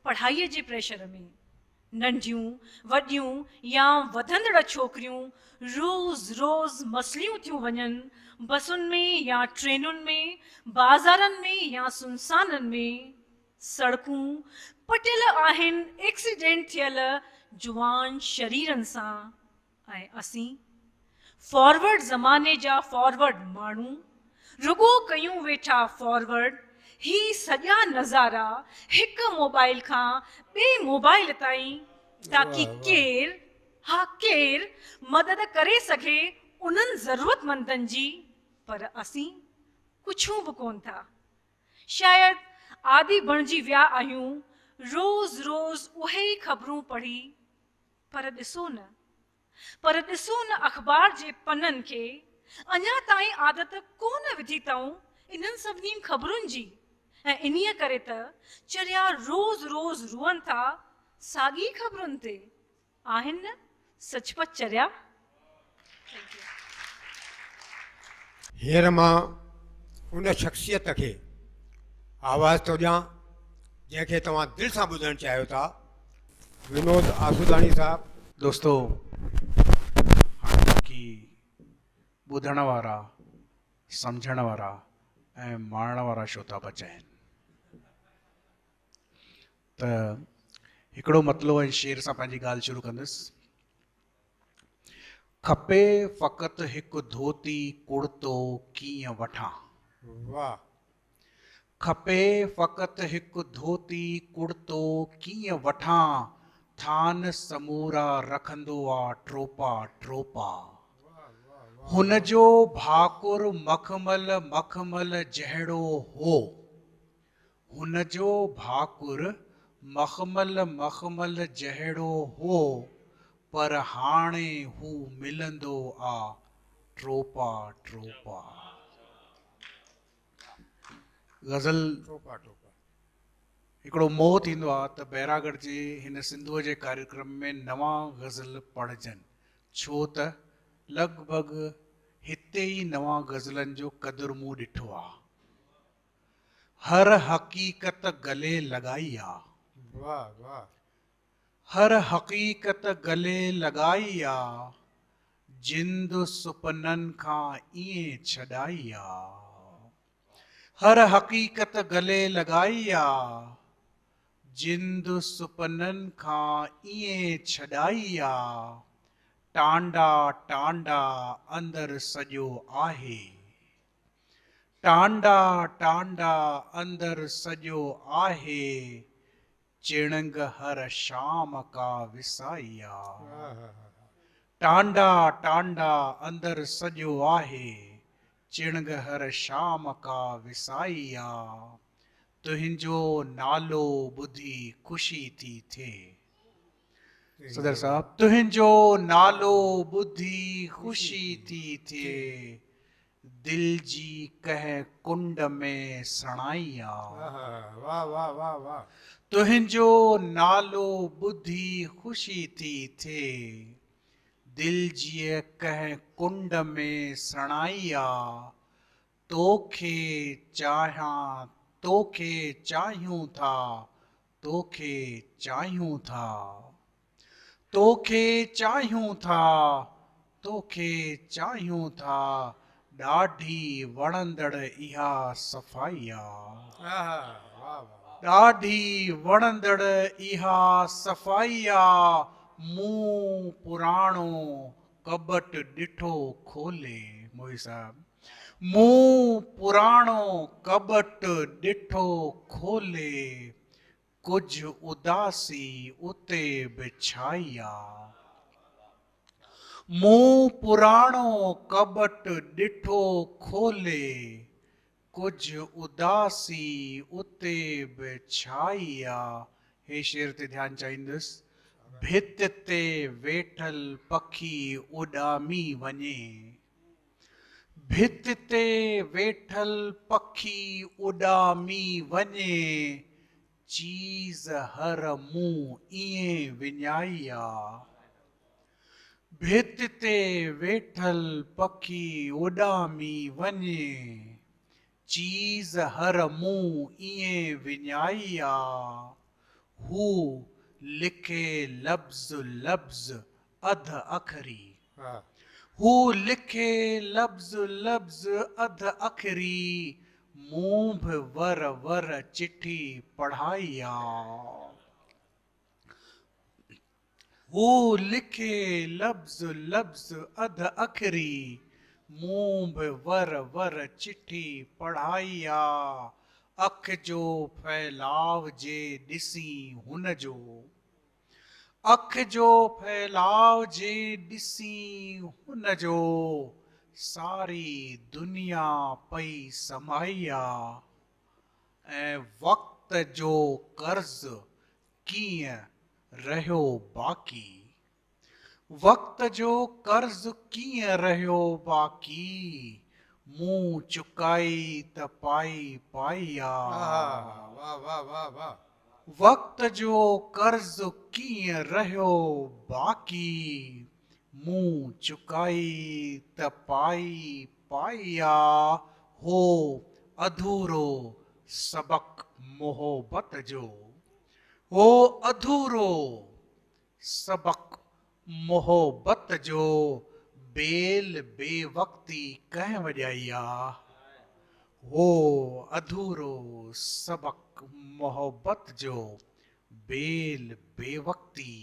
S9: पढ़ाईअ जे प्रेशर में। नंढियूं वॾियूं या वधंदड़ छोकिरियूं रोज़ रोज़ मसलियूं थियूं वञनि, बसुनि में या ट्रेनुनि में, बाज़ारनि में या सुनसाननि में। सड़कूं पटियल आहिनि एक्सीडेंट थियल जुवान शरीरनि सां, ऐं असीं फॉरवर्ड ज़माने जा फॉरवर्ड माण्हू रुगो कयूं वेठा फॉरवर्ड ही सॼा नज़ारा हिकु मोबाइल खां ॿिए मोबाइल ताईं, ताकि केरु, हा केरु मदद करे सघे उन्हनि ज़रूरतमंदनि जी। पर असीं कुझु बि कोन था, शायदि आदि बणिजी विया आहियूं रोज़ रोज़ उहे ई ख़बरूं पढ़ी। पर ॾिसो न अख़बार जे पननि खे अञा ताईं आदत कोन विधी अथऊं इन्हनि सभिनी ख़बरुनि जी। ऐं इन्हीअ करे त चर्या रोज़ रोज़ रुअनि था साॻी ख़बरुनि ते। आहिनि न सचपच चर्या।
S1: हींअर मां उन शख़्सियत खे आवाज़ थो ॾियां जंहिंखे तव्हां दिलि सां ॿुधणु चाहियो था। विनोद आसूदानी साहब।
S7: दोस्तों, की ॿुधण वारा, सम्झण वारा ऐं माणण वारा श्रोता बचा आहिनि, त हिकिड़ो मतिलो ऐं शेर सां पंहिंजी ॻाल्हि शुरू कंदुसि। खपे फ़क़ति हिकु धोती कुर्तो कीअं वठां।
S1: वाह।
S7: खपे फ़क़ति हिकु धोती कुर्तो कीअं वठां,
S10: थान समूरा रखंदो आ ट्रोपा ट्रोपा। हुन जो भाकुर मखमल मखमल जहिड़ो हो। हुन जो भाकुर मखमल मखमल जहिड़ो हो, पर हाणे हू मिलंदो आ ट्रोपा ट्रोपा। गज़ल
S1: टोपा टोपा
S10: हिकिड़ो मोह थींदो आहे त बैरागढ़ जे हिन सिंधूअ जे कार्यक्रम में नवां गज़ल पढ़जनि, छो त लॻभॻि हिते ई नवां गज़लनि जो क़दुरु मूं ॾिठो आहे। हर हक़ीक़त गले लॻाई आहे।
S1: वाह वाह।
S10: हर हक़ीक़त गले लॻाई आहे, जिंद सुपननि खां ईअं छॾाई आहे। हर हक़ीक़त गले लॻाई आहे, जिंद सुपननि खां ईअं छॾाई आहे। टांडा टांडा अंदर सॼो आहे। टांडा टांडा अंदर सॼो आहे, चिणंग हर शाम का विसाई आहे। टांडा टांडा अंदर सॼो आहे, चिणंग हर शाम का विसाई आहे। तुंहिंजो नालो ॿुधी ख़ुशी थी थिए। सदर साहब, तुंहिंजो नालो ॿुधी ख़ुशी थी थिए, दिल जी कंहिं कुंड में सणाई आहे।
S1: वाह वाह वाह वाह।
S10: तुंहिंजो नालो ॿुधी ख़ुशी थी थिए, दिल जी कंहिं कुंड में सणाई आहे। तोखे चाहियां, तोखे चाहियूं था, तोखे चाहियूं था, तोखे चाहियूं था, तोखे चाहियूं था, ॾाढी वणंदड़ इहा सफ़ाई आहे। ॾाढी वणंदड़ इहा सफ़ाई आहे। मूं पुराणो कबट ॾिठो खोले। मोही साहब, मूं पुराणो कबट ॾिठो खोले, कुझु उदासी उते बिछाई आहे। मूं पुराणो कबट ॾिठो खोले, कुझु उदासी उते बिछाई आहे। हे शेर ते ध्यानु चाहींदुसि। भित ते वेठल पखी उॾामी वञे। भित ते वेठल पखी उॾामी वञे, चीज़ हर मूं ईअं विञाई आहे। भित ते वेठल पखी उॾामी वञे, चीज़ हर मूं ईअं विञाई आहे। हू लिखे लफ़्ज़ लफ़्ज़ अध अखरी। हू लिखे लफ़्ज़ लफ़्ज़ अध अखरी, मूं बि वर वर चिठी पढ़ाई आहे। हू लिखे लफ़्ज़ लफ़्ज़ अध अखरी, मूं बि वर वर चिठी पढ़ाई आहे। अख जो फैलाव जे ॾिसी हुन जो, अख जो फैलाव जे ॾिसी हुन जो, सारी दुनिया पई समाई आहे। ऐं वक़्त जो कर्ज़ कीअं रहियो बाक़ी। वक़्त जो कर्ज़ कीअं रहियो बाक़ी, मूं चुकाई त पाई पाई आहे।
S1: वाह वाह वाह वाह।
S10: वक़्त जो कर्ज़ कीअं रहियो बाक़ी, मूं चुकाई त पाई पाई आहे। हो अधूरो सबक़ मोहब्बत जो, हो अधूरो सबक़ मोहब्बत जो, बेल बेवक़्ती कंहिं वॼाई आहे। हो अधूरो सबक़ मोहब्बत जो, बेल बेवक़्ती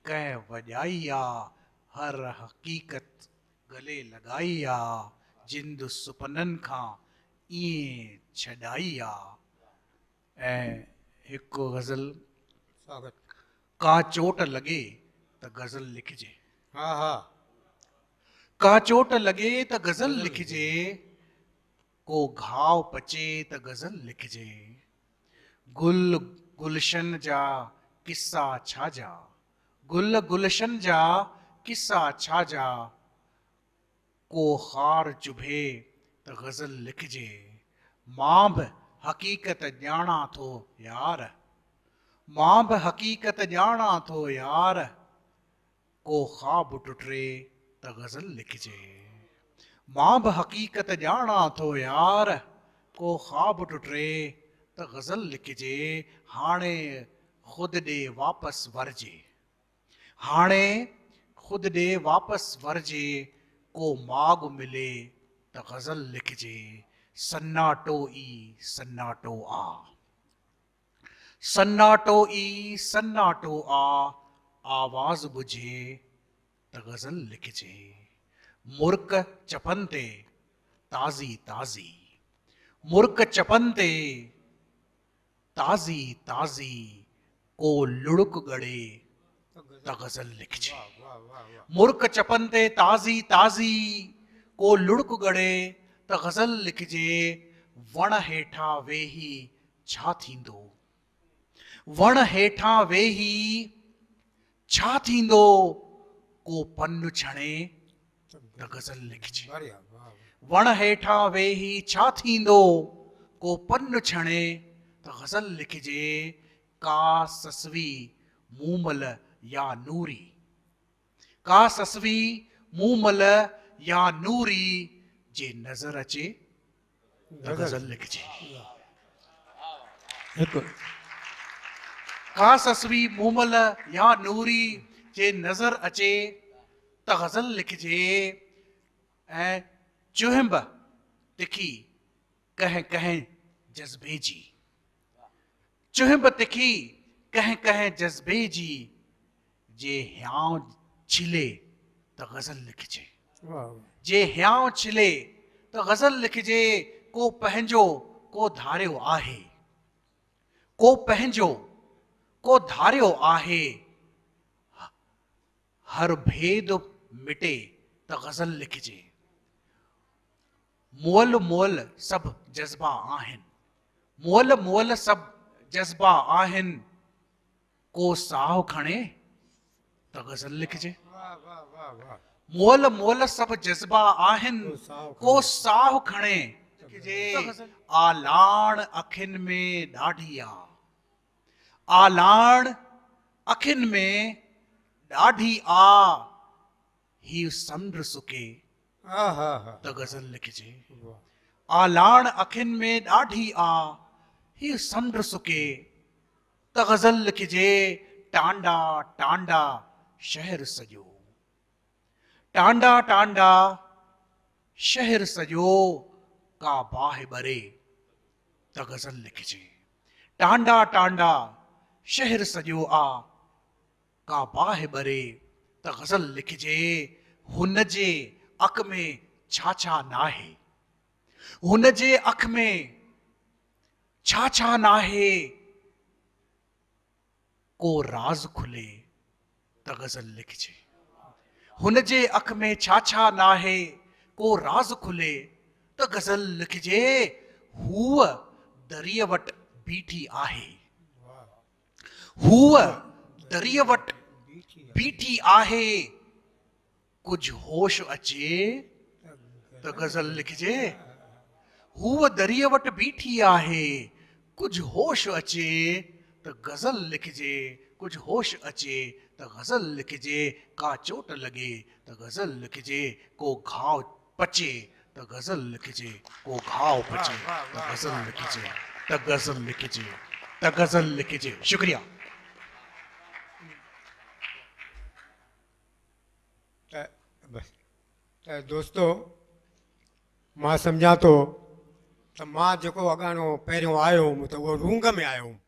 S10: कंहिं वॼाई आहे। हर हक़ीक़त गले लॻाई आहे, जिंद सुपननि खां ईअं छॾाई आहे। ऐं हिकु गज़ल, का चोट लगे त गज़ल लिखिजे।
S1: हा हा
S10: का चोट लगे त गज़ल लिखिजे, को घाव पचे त गज़ल लिखिजे। गुल गुलशन जा किस्सा छाजा, गुल गुलशन जा किस्सा छाजा, को खार चुभे त गज़ल लिखिजे। मां बि हकीकत ॼाणा थो यार, मां बि हकीकत ॼाणा थो यार, को ख्वाब टुटरे त गज़ल लिखिजे। मां बि हकीकत ॼाणा थो यार, को ख्वाब टुटरे त गज़ल लिखिजे। हाणे ख़ुदि ॾे वापसि वरिजे, हाणे ख़ुदि ॾे वापसि वरिजे, को माॻ मिले त गज़ल लिखिजे। सन्नाटो ई सन्नाटो आ, सन्नाटो ई सन्नाटो आ, आवाज़ ॿुझे त गज़ल लिखिजे। मुर्क चपन ते ताज़ी ताज़ी, मुर्क चपन ते ताज़ी ताज़ी, को लुढ़क गड़े त गज़ल लिखिजे। मुर्क चपन ते ताज़ी ताज़ी, को लुढ़क गड़े त गज़ल लिखिजे। वण हेठां वेही छा थींदो, वण हेठां वेही छा थींदो, को पन छणे त गज़ल लिखिजे। वण हेठां वेही छा थींदो, को पन छणे त गज़ल लिखिजे। का ससवी मूमल या नूरी, का ससवी मूमल या नूरी, जे नज़र अचे त गज़ल लिखिजे। का ससवी मूमल या नूरी, जे नज़र अचे त गज़ल लिखिजे। ऐं चुहिंब तिखी कंहिं कंहिं जज़्बे जी, चुहिंब तिखी कंहिं कंहिं जज़्बे जी, जे हियांव छिले त गज़ल लिखिजे। जे हियांव छिले त गज़ल लिखिजे। को पंहिंजो को धारियो आहे, को पंहिंजो को धारियो आहे, हर भेद मिटे त गज़ल लिखिजे। मुअल मुअल सभु जज़्बा आहिनि, मुअल मुअल सभु जज़्बा आहिनि, को साहु खणे त गज़ल लिखिजे। मुअल मुअल सभु जज़्बा आहिनि, को साहु खणे लिखिजे। आलाण अखियुनि में ॾाढी आ, आलाण अखियुनि में ॾाढी आ, ही समुंड सुके त गज़ल लिखिजे। आलाण अखियुनि में ॾाढी आ, ही समुंड सुके त गज़ल लिखिजे। टांडा टांडा शहर सॼो, टांडा टांडा शहर सॼो, का बाहि ॿरे त गज़ल लिखिजे। टांडा टांडा शहर सॼो आ, का बाहि ॿरे त गज़ल लिखिजे। हुन जे अख में छा छा नाहे, हुन जे अख में छा छा नाहे, को राज़ खुले त गज़ल लिखिजे। हुन जे अख में छा छा नाहे, को राज़ खुले त गज़ल लिखिजे। हूअ दरिया वटि बीठी आहे, हूअ दरिया वटि बीठी आहे, कुझु होश अचे त गज़ल लिखिजे। हूअ दरिया वटि बीठी आहे, कुझु होश अचे त गज़ल लिखिजे। कुझु होश अचे त गज़ल लिखिजे। का चोट लॻे त गज़ल लिखिजे, को घाव पचे त गज़ल लिखिजे, को घाव पचे त गज़ल लिखिजे, त गज़ल लिखिजे, त गज़ल लिखिजे। शुक्रिया।
S1: दोस्तो, मां सम्झां थो त मां जेको अॻाणो पहिरियों आयो हुउमि त उहो रूंग में आयो हुउमि।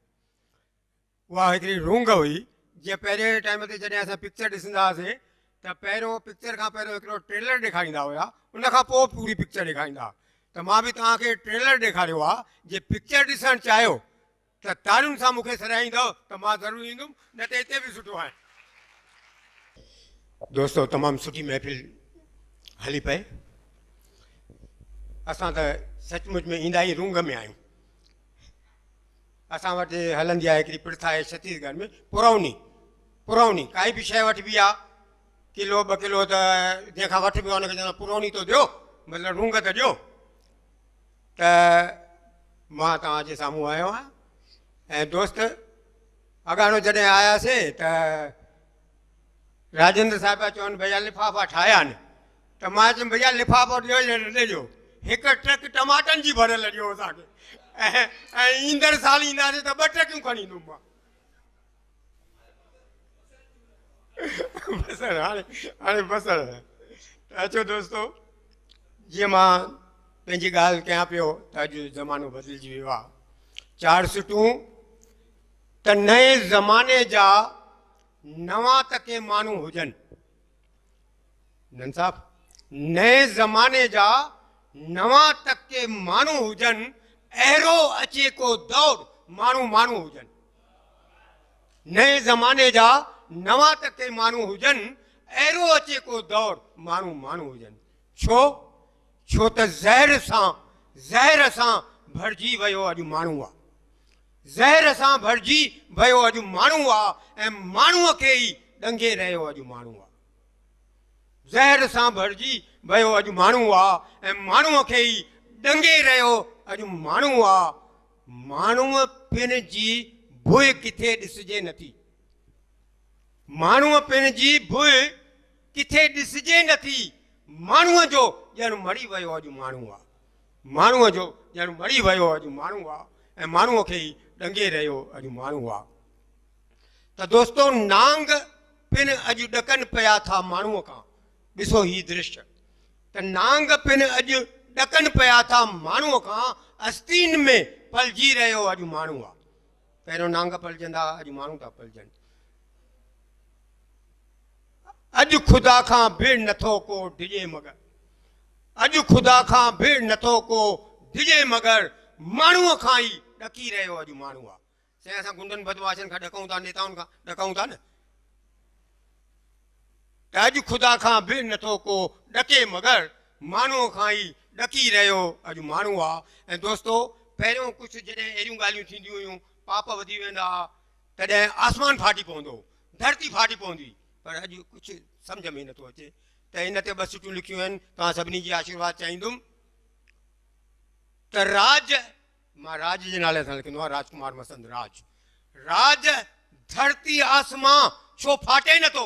S1: उहा हिकिड़ी रूंग हुई, जीअं पहिरें टाइम ते जॾहिं असां पिक्चर ॾिसंदा हुआसीं त पहिरियों पिक्चर खां पहिरियों हिकिड़ो ट्रेलर ॾेखारींदा हुया, उनखां पोइ पूरी पिक्चर ॾेखारींदा। त मां बि तव्हांखे ट्रेलर ॾेखारियो आहे। जे पिक्चर ॾिसणु चाहियो त त तारुनि सां मूंखे सराहींदव त मां ज़रूरु ईंदुमि, न त हिते बि सुठो आहे। दोस्तो, तमामु सुठी महफ़िल हली पए। असां त सचमुच में ईंदा ई रूंग में आहियूं। असां वटि हलंदी आहे हिकिड़ी प्रथा आहे छत्तीसगढ़ में, पुरौनी काई बि शइ वठिबी आहे, किलो 2 किलो त जंहिंखां वठिबी आहे हुनखे चवंदा पुरौनी तो ॾियो, मतिलबु रूंग त ॾियो। त मां तव्हांजे साम्हूं आयो आहियां ऐं दोस्त अगाणो जॾहिं आयासीं त राजेंद्र साहिब चवनि भैया लिफ़ाफ़ा ठाहिया आहिनि, त मां चयुमि भैया लिफ़ाफ़ो ॾियो या न ॾिजो, 1 ट्रक टमाटनि जी भरियल ॾियो असांखे, ऐं ईंदड़ साल ईंदासीं त 2 ट्रकियूं खणी ईंदुमि मां। बसर हाणे बसर त अचो दोस्तो, जीअं मां पंहिंजी ॻाल्हि कयां पियो त अॼु ज़मानो बदिलिजी वियो आहे। 4 सिटूं त नए ज़माने जा नवां तके माण्हू हुजनि। नन साहब, नए ज़माने जा नवां तके माण्हू हुजनि, अहिड़ो अचे को दौर माण्हू हुजनि। नए ज़माने जा नवां तके माण्हू हुजनि, अहिड़ो अचे को दौर माण्हू हुजनि। छो त ज़हर सां भरिजी वियो अॼु माण्हू आहे। ज़हर सां भरिजी वियो अॼु माण्हू आहे ऐं माण्हूअ खे ई ॾंगे रहियो अॼु माण्हू आहे। ज़हर सां भरिजी वियो अॼु माण्हू आहे ऐं माण्हूअ खे ई ॾंगे रहियो अॼु माण्हू आहे। माण्हूअ पिन जी भुइ किथे ॾिसिजे नथी, माण्हूअ पिन जी भुइ किथे ॾिसिजे नथी। माण्हूअ जो ॼण मरी वियो अॼु माण्हू आहे, माण्हूअ जो ॼण मरी वियो अॼु माण्हू आहे ऐं माण्हूअ खे ई ॾंगे रहियो अॼु माण्हू आहे। त दोस्तो, नांग पिन अॼु ॾकनि पिया था माण्हूअ खां। ॾिसो ही दृश्य, त नांग पिन अॼु ॾकनि पिया था माण्हूअ खां, अस्तीन में पलिजी रहियो अॼु माण्हू आहे। पहिरियों नांग पलिजंदा, अॼु माण्हू था पलिजनि। अॼु ख़ुदा खां भिड़ नथो को डिॼे मगर, अॼु ख़ुदा खां भिड़ नथो को डिॼे मगर, माण्हूअ खां ई ॾकी रहियो अॼु माण्हू आहे। साईं, असां गुंडनि बदमाशनि खां ॾकूं था, नेताउनि खां ॾकूं था न, त अॼु ख़ुदा खां भिड़ नथो को ॾके मगर, माण्हूअ खां ई ॾकी रहियो अॼु माण्हू आहे। ऐं दोस्तो, पहिरियों कुझु जॾहिं अहिड़ियूं ॻाल्हियूं थींदियूं हुयूं, पाप वधी वेंदा, तॾहिं आसमान फाटी पवंदो, धरती फाटी पवंदी, पर अॼु कुझु सम्झ में नथो अचे। त इन ते 2 सिटूं लिखियूं आहिनि, तव्हां सभिनी जी आशीर्वाद चाहींदुमि। त मां राज जे नाले सां लिखंदो आहियां, राजकुमार मसंद राज धरती आसमां छो फाटे नथो,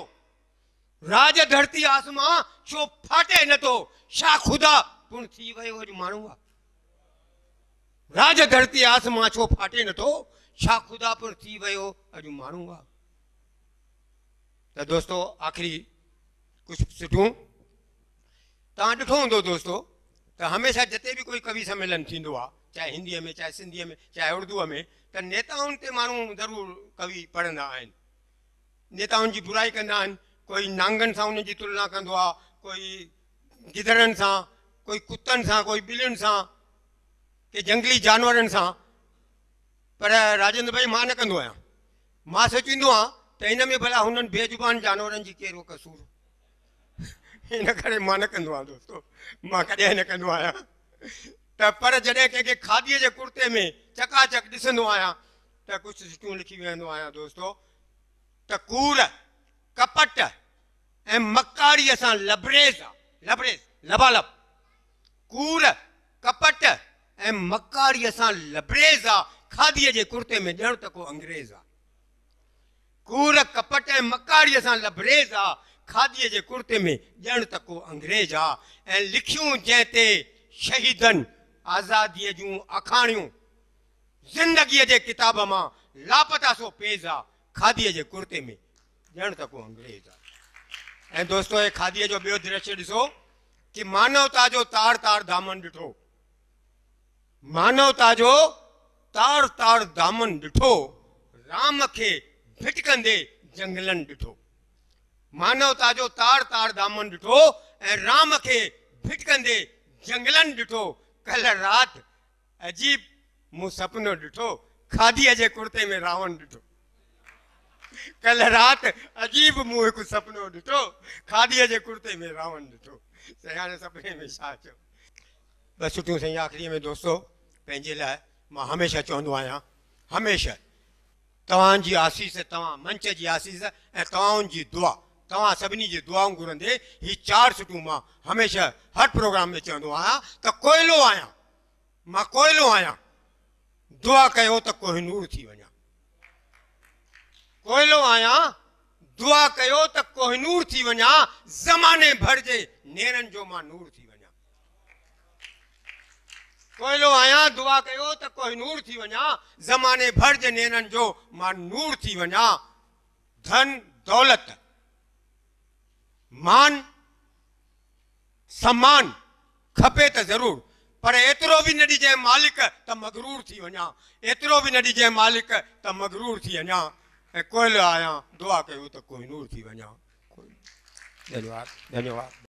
S1: राज धरती आसमां छो फाटे नथो, छा ख़ुदा पुण थी वियो अॼु माण्हू आहे। राज धरती आसमां छो फाटे नथो, छा ख़ुदा पुण थी वियो अॼु माण्हू आहे। त दोस्तो, आख़िरी कुझु सिटूं तव्हां ॾिठो हूंदो दोस्तो, त हमेशह जिते बि कोई कवि सम्मेलन थींदो आहे, चाहे हिंदीअ में, चाहे सिंधीअ में, चाहे उर्दूअ में, त नेताउनि ते माण्हू ज़रूरु कवि पढ़ंदा आहिनि, नेताउनि जी बुराई कंदा आहिनि। कोई नांगनि सां उन्हनि जी तुलना कंदो आहे, कोई गिदड़नि सां, कोई कुतनि सां, कोई ॿिलियुनि सां, के जंगली जानवरनि सां। पर राजेंद्र भाई, मां न कंदो आहियां। मां सोचींदो आहियां त हिन में भला हुननि बेज़ुबान जानवरनि जी कहिड़ो कसूर, इन करे मां न कंदो आहियां दोस्तो, मां कॾहिं न कंदो आहियां। त पर जॾहिं कंहिंखे खादीअ जे कुर्ते में चकाचक ॾिसंदो आहियां त कुझु सिटूं लिखी वेंदो आहियां दोस्तो। त कूड़, कपट ऐं मकारीअ सां लबरेज़ लबालब, कूड़, कपट ऐं मकारीअ सां लबरेज़ आहे खादीअ जे कुर्ते में, ॼण त को अंग्रेज़ आहे। कूड़, कपट ऐं मकारीअ सां लबरेज़ आहे खादीअ जे कुर्ते में, ॼण त को अंग्रेज़ आहे। ऐं लिखियूं जंहिं ते शहीदनि आज़ादीअ जूं अखाणियूं, ज़िंदगीअ जे किताब मां लापता सो पेज़ आहे खादीअ जे कुर्ते में, ॼण त को अंग्रेज़ आहे। ऐं दोस्तो, हे खादीअ जो ॿियो दृश्य ॾिसो कि मानवता जो तार तार दामन ॾिठो, मानवता जो तार तार दामन ॾिठो, राम खे भिटकंदे जंगलनि ॾिठो। मानवता जो तार तार दामन ॾिठो ऐं राम खे भिटकंदे जंगलनि ॾिठो। कल्ह राति अजीब मूं सपनो ॾिठो, खादीअ जे कुर्ते में रावण ॾिठो। कल रात अजीब मूं हिकु सपनो ॾिठो, खादीअ जे कुर्ते में रावण ॾिठो। साईं हाणे सपने में छा चयो। बस सुठियूं साईं आख़िरीअ में दोस्तो पंहिंजे लाइ मां हमेशह चवंदो आहियां, हमेशह तव्हांजी आसीस, तव्हां मंच जी आसीस ऐं तव्हांजी जी दुआ, तव्हां सभिनी जी दुआऊं घुरंदे ही 4 सुठियूं मां हमेशह हर प्रोग्राम में चवंदो आहियां त कोयलो आहियां, मां कोयलो आहियां, दुआ कयो त कोहिनूर थी वञा। कोयलो आहियां, दुआ कयो त कोहिनूर थी वञा, ज़माने भर जे नेरनि जो मां नूर थी वञा। कोयलो आहियां, दुआ कयो त कोहिनूर थी वञा, ज़माने भर जे नेरनि जो मां नूर थी वञा। धन दौलत मान सम्मान खपे त ज़रूर, पर एतिरो बि न ॾिजे मालिक त मगरूर थी वञा, एतिरो बि न ॾिजे मालिक त मगरूर थी वञा। ऐं कोयलो आहियां, दुआ कयो त कोहिनूर थी वञा। धन्यवाद, धन्यवाद।